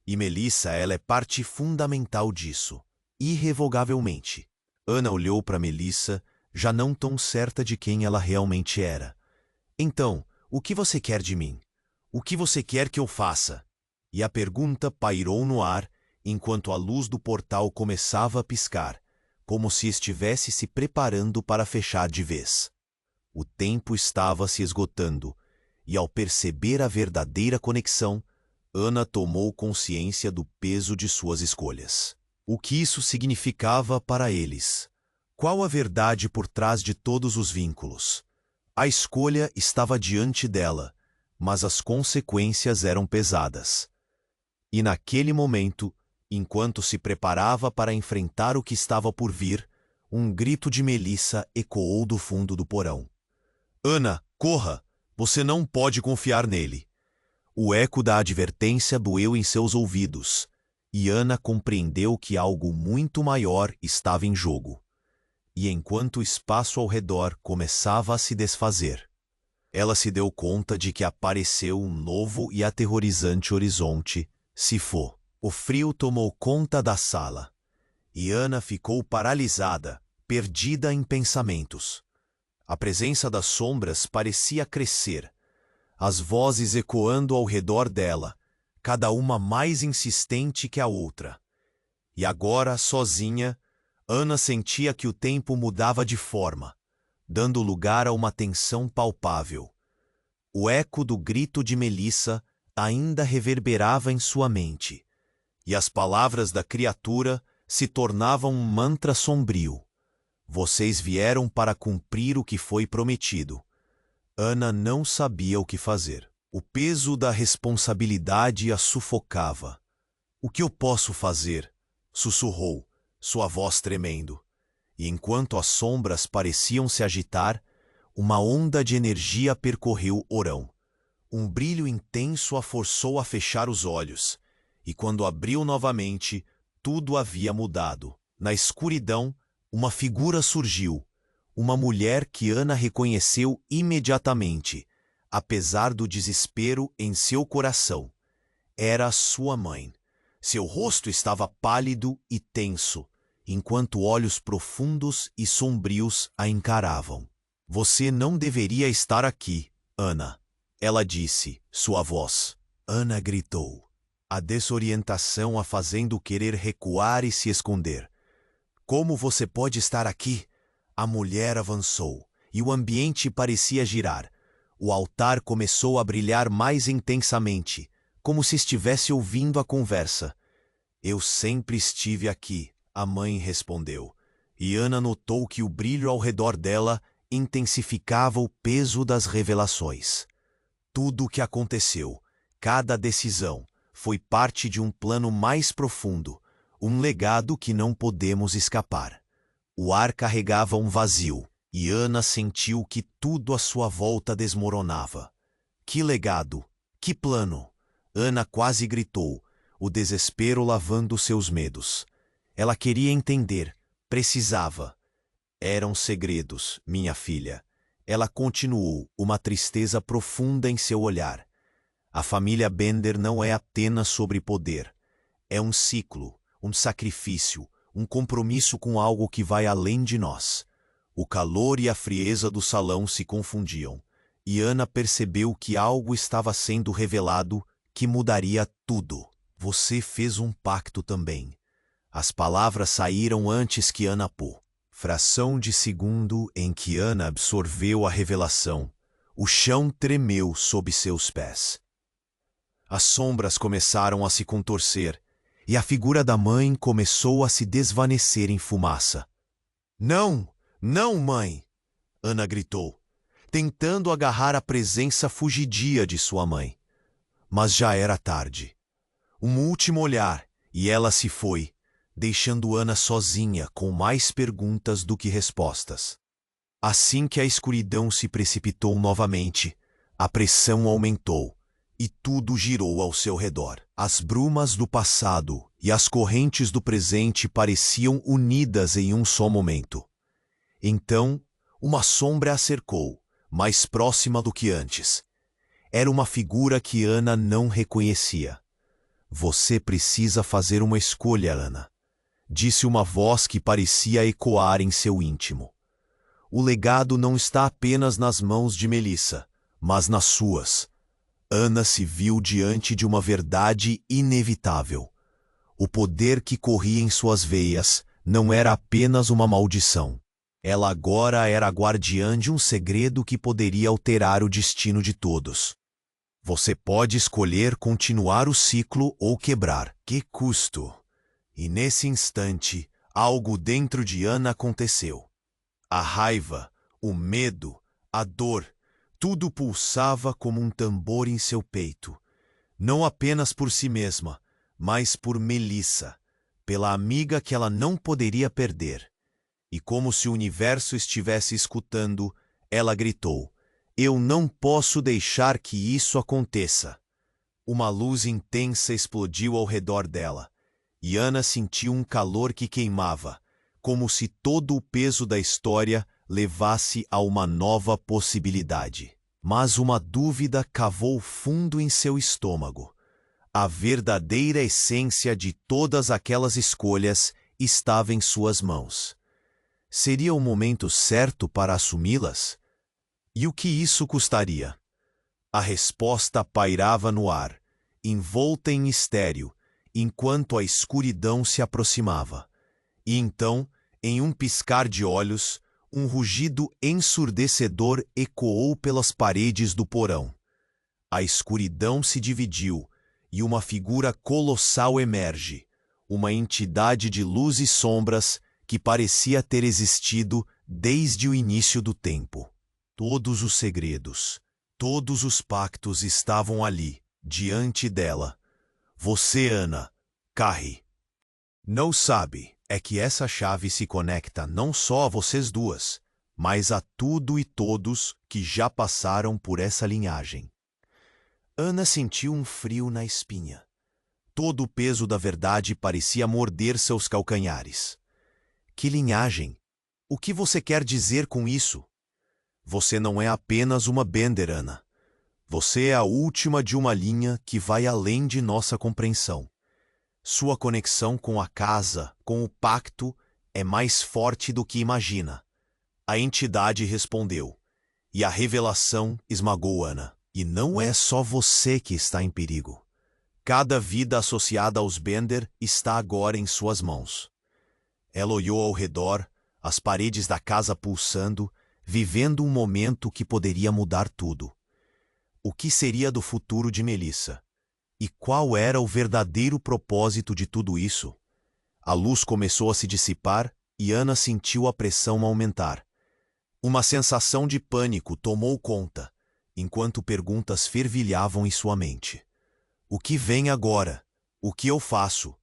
E Melissa, ela é parte fundamental disso, irrevogavelmente." Ana olhou para Melissa, já não tão certa de quem ela realmente era. Então, o que você quer de mim? O que você quer que eu faça? E a pergunta pairou no ar, enquanto a luz do portal começava a piscar, como se estivesse se preparando para fechar de vez. O tempo estava se esgotando, e ao perceber a verdadeira conexão, Ana tomou consciência do peso de suas escolhas. O que isso significava para eles? Qual a verdade por trás de todos os vínculos? A escolha estava diante dela, mas as consequências eram pesadas. E naquele momento, enquanto se preparava para enfrentar o que estava por vir, um grito de Melissa ecoou do fundo do porão. Ana, corra! Você não pode confiar nele. O eco da advertência doeu em seus ouvidos, e Ana compreendeu que algo muito maior estava em jogo. E enquanto o espaço ao redor começava a se desfazer, ela se deu conta de que apareceu um novo e aterrorizante horizonte, Sifo. O frio tomou conta da sala, e Ana ficou paralisada, perdida em pensamentos. A presença das sombras parecia crescer, as vozes ecoando ao redor dela, cada uma mais insistente que a outra. E agora, sozinha, Ana sentia que o tempo mudava de forma, dando lugar a uma tensão palpável. O eco do grito de Melissa ainda reverberava em sua mente, e as palavras da criatura se tornavam um mantra sombrio. Vocês vieram para cumprir o que foi prometido. Ana não sabia o que fazer. O peso da responsabilidade a sufocava. O que eu posso fazer? Sussurrou, sua voz tremendo. E enquanto as sombras pareciam se agitar, uma onda de energia percorreu Orão. Um brilho intenso a forçou a fechar os olhos, e quando abriu novamente, tudo havia mudado. Na escuridão, uma figura surgiu, uma mulher que Ana reconheceu imediatamente, apesar do desespero em seu coração. Era sua mãe. Seu rosto estava pálido e tenso, enquanto olhos profundos e sombrios a encaravam. Você não deveria estar aqui, Ana, ela disse, sua voz. Ana gritou, a desorientação a fazendo querer recuar e se esconder. Como você pode estar aqui? A mulher avançou, e o ambiente parecia girar. O altar começou a brilhar mais intensamente, como se estivesse ouvindo a conversa. Eu sempre estive aqui, a mãe respondeu, e Ana notou que o brilho ao redor dela intensificava o peso das revelações. Tudo o que aconteceu, cada decisão, foi parte de um plano mais profundo, um legado que não podemos escapar. O ar carregava um vazio, e Ana sentiu que tudo à sua volta desmoronava. Que legado! Que plano! Ana quase gritou, o desespero lavando seus medos. Ela queria entender, precisava. Eram segredos, minha filha. Ela continuou, uma tristeza profunda em seu olhar. A família Bender não é apenas sobre poder. É um ciclo, um sacrifício, um compromisso com algo que vai além de nós. O calor e a frieza do salão se confundiam, e Ana percebeu que algo estava sendo revelado que mudaria tudo. Você fez um pacto também. As palavras saíram antes que Ana pô. Fração de segundo em que Ana absorveu a revelação. O chão tremeu sob seus pés. As sombras começaram a se contorcer, e a figura da mãe começou a se desvanecer em fumaça. Não, não, mãe! Ana gritou, tentando agarrar a presença fugidia de sua mãe. Mas já era tarde. Um último olhar, e ela se foi, deixando Ana sozinha com mais perguntas do que respostas. Assim que a escuridão se precipitou novamente, a pressão aumentou, e tudo girou ao seu redor. As brumas do passado e as correntes do presente pareciam unidas em um só momento. Então, uma sombra a cercou, mais próxima do que antes. Era uma figura que Ana não reconhecia. Você precisa fazer uma escolha, Ana, disse uma voz que parecia ecoar em seu íntimo. o legado não está apenas nas mãos de Melissa, mas nas suas. Ana se viu diante de uma verdade inevitável. O poder que corria em suas veias não era apenas uma maldição. Ela agora era a guardiã de um segredo que poderia alterar o destino de todos. Você pode escolher continuar o ciclo ou quebrar. Que custo? E nesse instante, algo dentro de Ana aconteceu. A raiva, o medo, a dor, tudo pulsava como um tambor em seu peito. Não apenas por si mesma, mas por Melissa, pela amiga que ela não poderia perder. E como se o universo estivesse escutando, ela gritou: "Eu não posso deixar que isso aconteça." Uma luz intensa explodiu ao redor dela, e Ana sentiu um calor que queimava, como se todo o peso da história levasse a uma nova possibilidade. Mas uma dúvida cavou fundo em seu estômago. A verdadeira essência de todas aquelas escolhas estava em suas mãos. Seria o momento certo para assumi-las? E o que isso custaria? A resposta pairava no ar, envolta em mistério, enquanto a escuridão se aproximava. E então, em um piscar de olhos, um rugido ensurdecedor ecoou pelas paredes do porão. A escuridão se dividiu, e uma figura colossal emerge, uma entidade de luz e sombras que parecia ter existido desde o início do tempo. Todos os segredos, todos os pactos estavam ali, diante dela. Você, Ana, Carrie. Não sabe, é que essa chave se conecta não só a vocês duas, mas a tudo e todos que já passaram por essa linhagem. Ana sentiu um frio na espinha. Todo o peso da verdade parecia morder seus calcanhares. Que linhagem? O que você quer dizer com isso? Você não é apenas uma Bender, Ana. Você é a última de uma linha que vai além de nossa compreensão. Sua conexão com a casa, com o pacto, é mais forte do que imagina. A entidade respondeu, e a revelação esmagou Ana. E não é só você que está em perigo. Cada vida associada aos Bender está agora em suas mãos. Ela olhou ao redor, as paredes da casa pulsando, vivendo um momento que poderia mudar tudo. O que seria do futuro de Melissa? E qual era o verdadeiro propósito de tudo isso? A luz começou a se dissipar e Ana sentiu a pressão aumentar. Uma sensação de pânico tomou conta, enquanto perguntas fervilhavam em sua mente. O que vem agora? O que eu faço?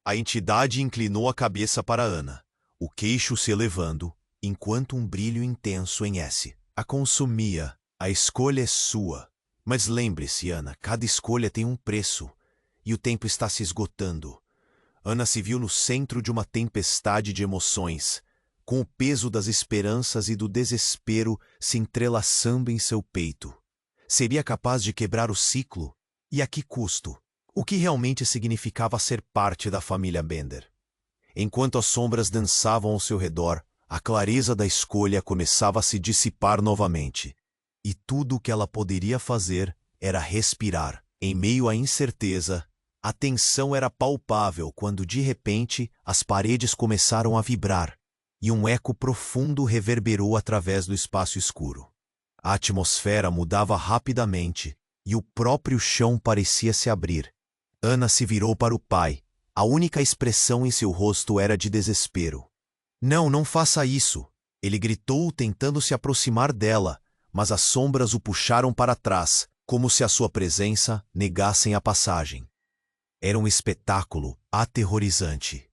A entidade inclinou a cabeça para Ana, o queixo se elevando, enquanto um brilho intenso em S a consumia. A escolha é sua. Mas lembre-se, Ana, cada escolha tem um preço, e o tempo está se esgotando. Ana se viu no centro de uma tempestade de emoções, com o peso das esperanças e do desespero se entrelaçando em seu peito. Seria capaz de quebrar o ciclo? E a que custo? O que realmente significava ser parte da família Bender? Enquanto as sombras dançavam ao seu redor, a clareza da escolha começava a se dissipar novamente. E tudo o que ela poderia fazer era respirar. Em meio à incerteza, a tensão era palpável quando, de repente, as paredes começaram a vibrar, e um eco profundo reverberou através do espaço escuro. A atmosfera mudava rapidamente, e o próprio chão parecia se abrir. Ana se virou para o pai. A única expressão em seu rosto era de desespero. "Não, não faça isso!" Ele gritou, tentando se aproximar dela, mas as sombras o puxaram para trás, como se a sua presença negassem a passagem. Era um espetáculo aterrorizante,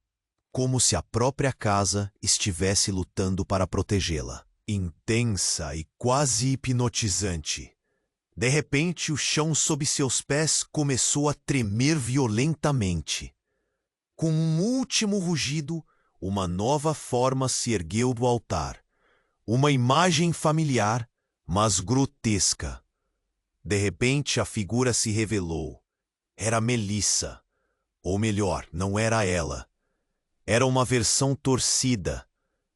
como se a própria casa estivesse lutando para protegê-la. Intensa e quase hipnotizante. De repente, o chão sob seus pés começou a tremer violentamente. Com um último rugido, uma nova forma se ergueu do altar. Uma imagem familiar, mas grotesca. De repente, a figura se revelou. Era Melissa. Ou melhor, não era ela. Era uma versão torcida.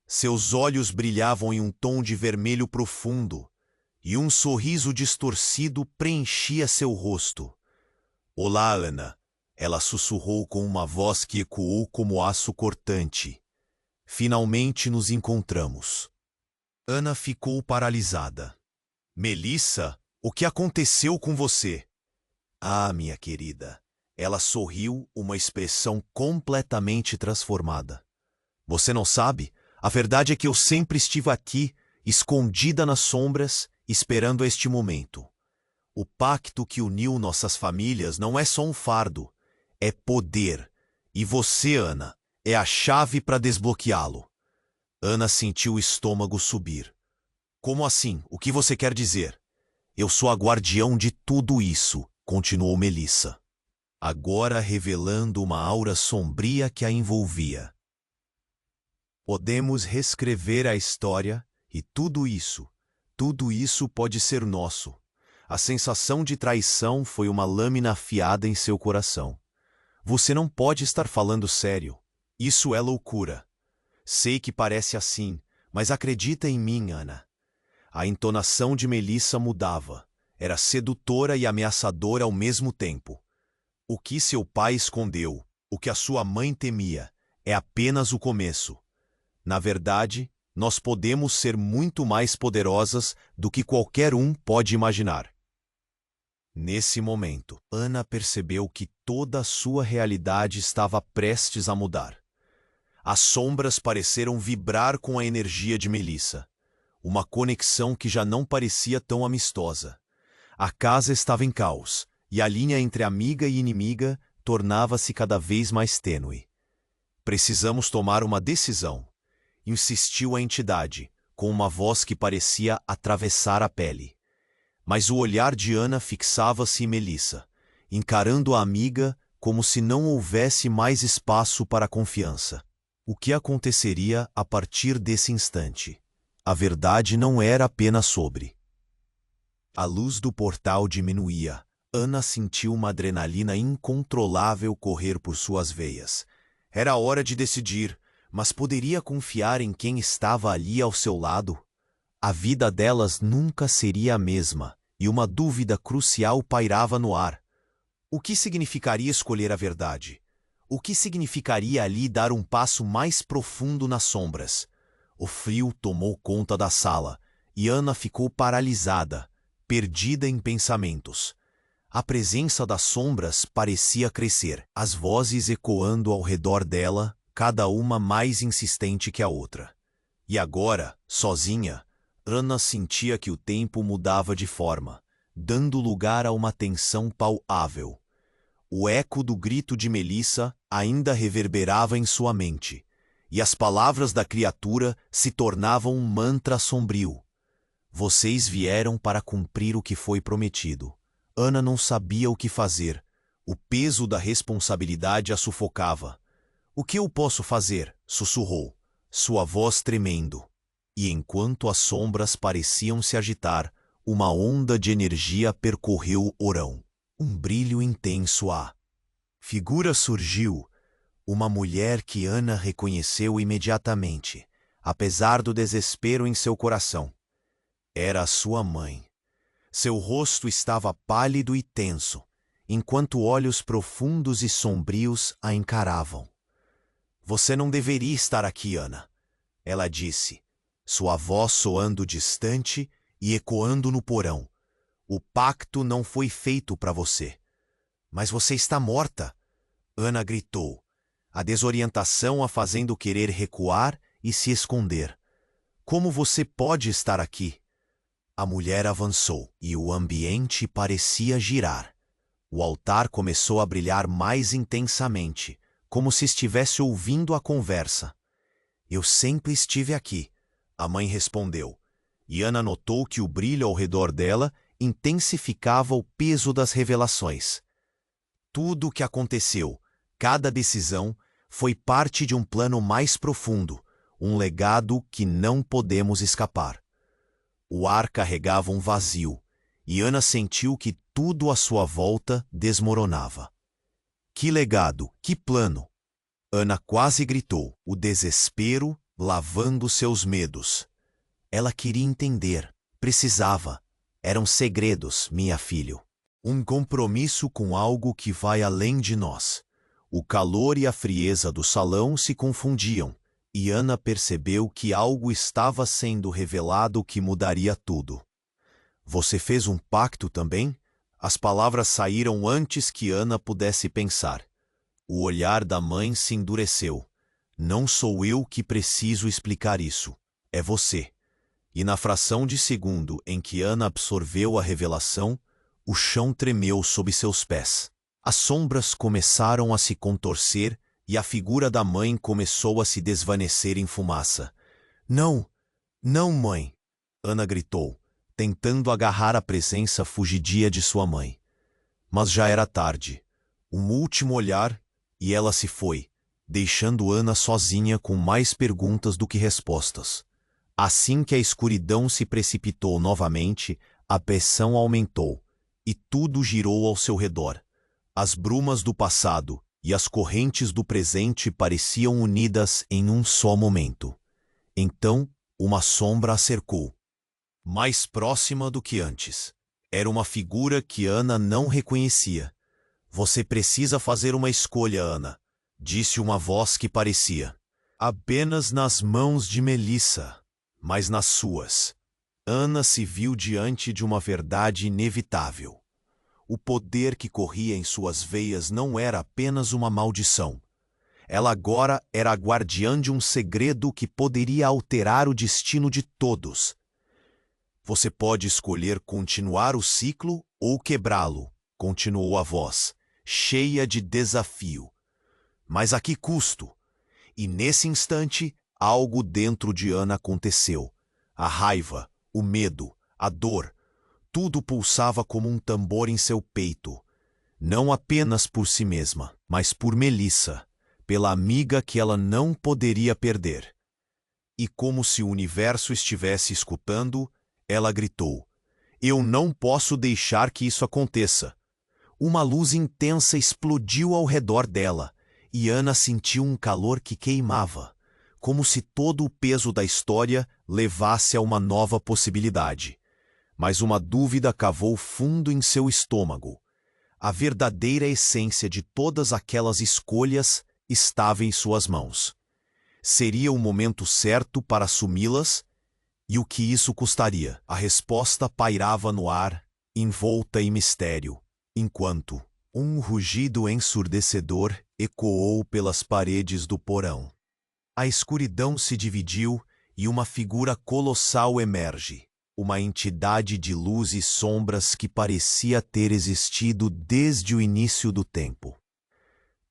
Seus olhos brilhavam em um tom de vermelho profundo, e um sorriso distorcido preenchia seu rosto. Olá, Ana, ela sussurrou com uma voz que ecoou como aço cortante. Finalmente nos encontramos. Ana ficou paralisada. Melissa, o que aconteceu com você? Ah, minha querida. Ela sorriu, uma expressão completamente transformada. Você não sabe? A verdade é que eu sempre estive aqui, escondida nas sombras, esperando este momento. O pacto que uniu nossas famílias não é só um fardo, é poder. E você, Ana, é a chave para desbloqueá-lo. Ana sentiu o estômago subir. Como assim? O que você quer dizer? Eu sou a guardião de tudo isso, continuou Melissa, agora revelando uma aura sombria que a envolvia. Podemos reescrever a história e tudo isso pode ser nosso. A sensação de traição foi uma lâmina afiada em seu coração. Você não pode estar falando sério. Isso é loucura. Sei que parece assim, mas acredita em mim, Ana. A entonação de Melissa mudava. Era sedutora e ameaçadora ao mesmo tempo. O que seu pai escondeu, o que a sua mãe temia, é apenas o começo. Na verdade, nós podemos ser muito mais poderosas do que qualquer um pode imaginar. Nesse momento, Ana percebeu que toda a sua realidade estava prestes a mudar. As sombras pareceram vibrar com a energia de Melissa. Uma conexão que já não parecia tão amistosa. A casa estava em caos, e a linha entre amiga e inimiga tornava-se cada vez mais tênue. Precisamos tomar uma decisão, insistiu a entidade, com uma voz que parecia atravessar a pele. Mas o olhar de Ana fixava-se em Melissa, encarando a amiga como se não houvesse mais espaço para a confiança. O que aconteceria a partir desse instante? A verdade não era apenas sobre. A luz do portal diminuía. Ana sentiu uma adrenalina incontrolável correr por suas veias. Era hora de decidir, mas poderia confiar em quem estava ali ao seu lado? A vida delas nunca seria a mesma, e uma dúvida crucial pairava no ar. O que significaria escolher a verdade? O que significaria ali dar um passo mais profundo nas sombras? O frio tomou conta da sala, e Ana ficou paralisada, perdida em pensamentos. A presença das sombras parecia crescer, as vozes ecoando ao redor dela, cada uma mais insistente que a outra. E agora, sozinha, Ana sentia que o tempo mudava de forma, dando lugar a uma tensão palpável. O eco do grito de Melissa ainda reverberava em sua mente, e as palavras da criatura se tornavam um mantra sombrio. Vocês vieram para cumprir o que foi prometido. Ana não sabia o que fazer. O peso da responsabilidade a sufocava. O que eu posso fazer? Sussurrou, sua voz tremendo. E enquanto as sombras pareciam se agitar, uma onda de energia percorreu o orão. Um brilho intenso a figura surgiu, uma mulher que Ana reconheceu imediatamente, apesar do desespero em seu coração. Era a sua mãe. Seu rosto estava pálido e tenso, enquanto olhos profundos e sombrios a encaravam. Você não deveria estar aqui, Ana, ela disse, sua voz soando distante e ecoando no porão. O pacto não foi feito para você. Mas você está morta, Ana gritou, a desorientação a fazendo querer recuar e se esconder. Como você pode estar aqui? A mulher avançou e o ambiente parecia girar. O altar começou a brilhar mais intensamente, como se estivesse ouvindo a conversa. Eu sempre estive aqui, a mãe respondeu, e Ana notou que o brilho ao redor dela intensificava o peso das revelações. Tudo o que aconteceu, cada decisão, foi parte de um plano mais profundo, um legado que não podemos escapar. O ar carregava um vazio, e Ana sentiu que tudo à sua volta desmoronava. Que legado, que plano! Ana quase gritou. O desespero lavando seus medos. Ela queria entender. Precisava. Eram segredos, minha filha. Um compromisso com algo que vai além de nós. O calor e a frieza do salão se confundiam, e Ana percebeu que algo estava sendo revelado que mudaria tudo. Você fez um pacto também? As palavras saíram antes que Ana pudesse pensar. O olhar da mãe se endureceu. Não sou eu que preciso explicar isso. É você. E na fração de segundo em que Ana absorveu a revelação, o chão tremeu sob seus pés. As sombras começaram a se contorcer e a figura da mãe começou a se desvanecer em fumaça. Não, não, mãe! Ana gritou, tentando agarrar a presença fugidia de sua mãe. Mas já era tarde. Um último olhar e ela se foi, deixando Ana sozinha com mais perguntas do que respostas. Assim que a escuridão se precipitou novamente, a pressão aumentou, e tudo girou ao seu redor. As brumas do passado e as correntes do presente pareciam unidas em um só momento. Então, uma sombra a cercou. Mais próxima do que antes. Era uma figura que Ana não reconhecia. Você precisa fazer uma escolha, Ana, disse uma voz que parecia. Apenas nas mãos de Melissa, mas nas suas. Ana se viu diante de uma verdade inevitável. O poder que corria em suas veias não era apenas uma maldição. Ela agora era a guardiã de um segredo que poderia alterar o destino de todos. Você pode escolher continuar o ciclo ou quebrá-lo, continuou a voz, cheia de desafio. Mas a que custo? E nesse instante, algo dentro de Ana aconteceu. A raiva, o medo, a dor, tudo pulsava como um tambor em seu peito. Não apenas por si mesma, mas por Melissa, pela amiga que ela não poderia perder. E como se o universo estivesse escutando, ela gritou: Eu não posso deixar que isso aconteça. Uma luz intensa explodiu ao redor dela, e Ana sentiu um calor que queimava, como se todo o peso da história levasse a uma nova possibilidade. Mas uma dúvida cavou fundo em seu estômago. A verdadeira essência de todas aquelas escolhas estava em suas mãos. Seria o momento certo para assumi-las? E o que isso custaria? A resposta pairava no ar, envolta em mistério, enquanto um rugido ensurdecedor ecoou pelas paredes do porão. A escuridão se dividiu e uma figura colossal emerge. Uma entidade de luz e sombras que parecia ter existido desde o início do tempo.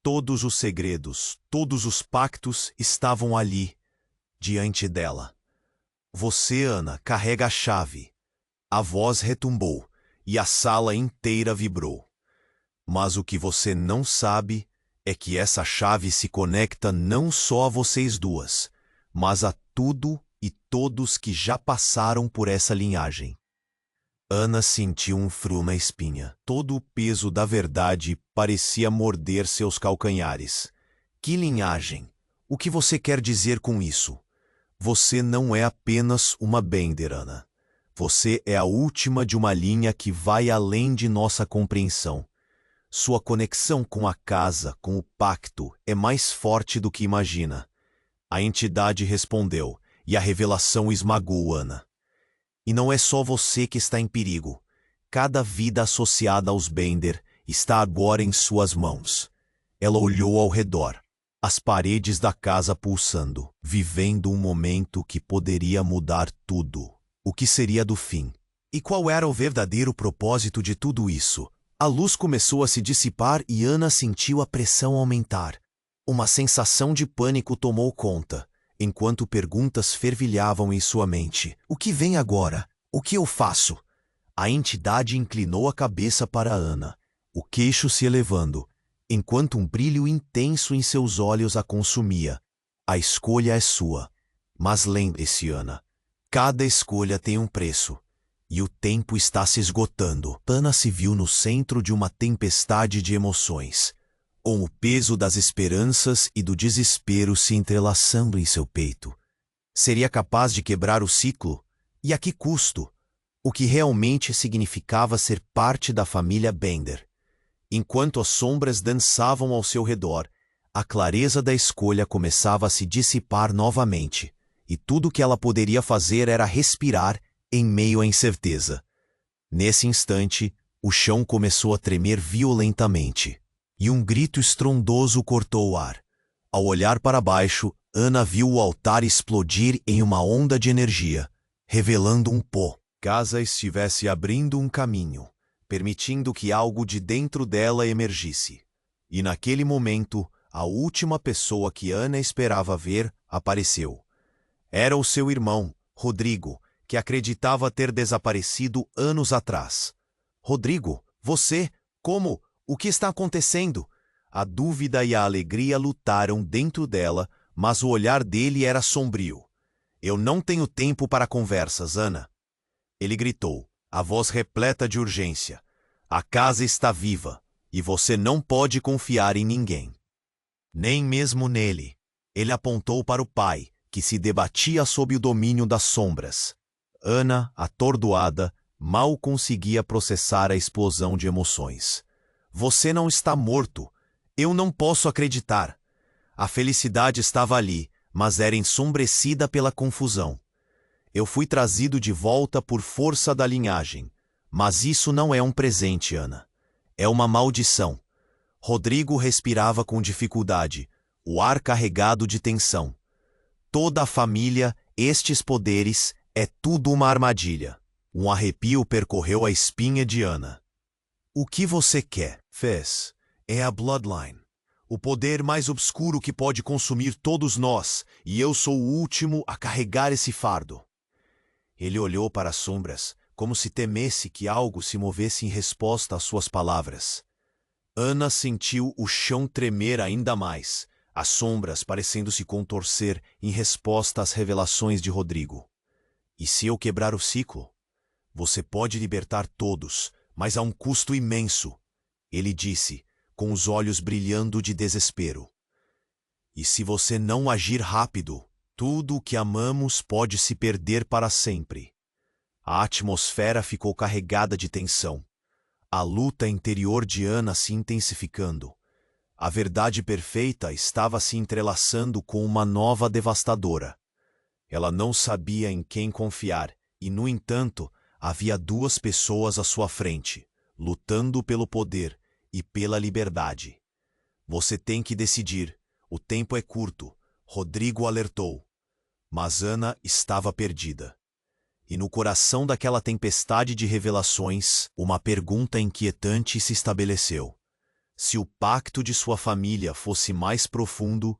Todos os segredos, todos os pactos estavam ali, diante dela. Você, Ana, carrega a chave. A voz retumbou, e a sala inteira vibrou. Mas o que você não sabe é que essa chave se conecta não só a vocês duas, mas a tudo e todos que já passaram por essa linhagem. Ana sentiu um frio na espinha. Todo o peso da verdade parecia morder seus calcanhares. Que linhagem? O que você quer dizer com isso? Você não é apenas uma Bender, Ana. Você é a última de uma linha que vai além de nossa compreensão. Sua conexão com a casa, com o pacto, é mais forte do que imagina. A entidade respondeu, e a revelação esmagou Ana. E não é só você que está em perigo. Cada vida associada aos Bender está agora em suas mãos. Ela olhou ao redor, as paredes da casa pulsando, vivendo um momento que poderia mudar tudo. O que seria do fim? E qual era o verdadeiro propósito de tudo isso? A luz começou a se dissipar e Ana sentiu a pressão aumentar. Uma sensação de pânico tomou conta, enquanto perguntas fervilhavam em sua mente. O que vem agora? O que eu faço? A entidade inclinou a cabeça para Ana, o queixo se elevando, enquanto um brilho intenso em seus olhos a consumia. A escolha é sua. Mas lembre-se, Ana, cada escolha tem um preço. E o tempo está se esgotando. Ana se viu no centro de uma tempestade de emoções, com o peso das esperanças e do desespero se entrelaçando em seu peito. Seria capaz de quebrar o ciclo? E a que custo? O que realmente significava ser parte da família Bender. Enquanto as sombras dançavam ao seu redor, a clareza da escolha começava a se dissipar novamente, e tudo o que ela poderia fazer era respirar em meio à incerteza. Nesse instante, o chão começou a tremer violentamente, e um grito estrondoso cortou o ar. Ao olhar para baixo, Ana viu o altar explodir em uma onda de energia, revelando um pó. Casa estivesse abrindo um caminho, permitindo que algo de dentro dela emergisse. E naquele momento, a última pessoa que Ana esperava ver apareceu. Era o seu irmão, Rodrigo, que acreditava ter desaparecido anos atrás. Rodrigo, você? Como? O que está acontecendo? A dúvida e a alegria lutaram dentro dela, mas o olhar dele era sombrio. Eu não tenho tempo para conversas, Ana. Ele gritou, a voz repleta de urgência. A casa está viva, e você não pode confiar em ninguém. Nem mesmo nele. Ele apontou para o pai, que se debatia sob o domínio das sombras. Ana, atordoada, mal conseguia processar a explosão de emoções. Você não está morto. Eu não posso acreditar. A felicidade estava ali, mas era ensombrecida pela confusão. Eu fui trazido de volta por força da linhagem. Mas isso não é um presente, Ana. É uma maldição. Rodrigo respirava com dificuldade, o ar carregado de tensão. Toda a família, estes poderes, é tudo uma armadilha. Um arrepio percorreu a espinha de Ana. O que você quer? Fez. É a Bloodline. O poder mais obscuro que pode consumir todos nós, e eu sou o último a carregar esse fardo. Ele olhou para as sombras, como se temesse que algo se movesse em resposta às suas palavras. Ana sentiu o chão tremer ainda mais, as sombras parecendo se contorcer em resposta às revelações de Rodrigo. E se eu quebrar o ciclo? Você pode libertar todos, mas a um custo imenso, ele disse, com os olhos brilhando de desespero. E se você não agir rápido, tudo o que amamos pode se perder para sempre. A atmosfera ficou carregada de tensão. A luta interior de Ana se intensificando. A verdade perfeita estava se entrelaçando com uma nova devastadora. Ela não sabia em quem confiar e, no entanto, havia duas pessoas à sua frente, lutando pelo poder e pela liberdade. Você tem que decidir. O tempo é curto, Rodrigo alertou. Mas Ana estava perdida. E no coração daquela tempestade de revelações, uma pergunta inquietante se estabeleceu. Se o pacto de sua família fosse mais profundo,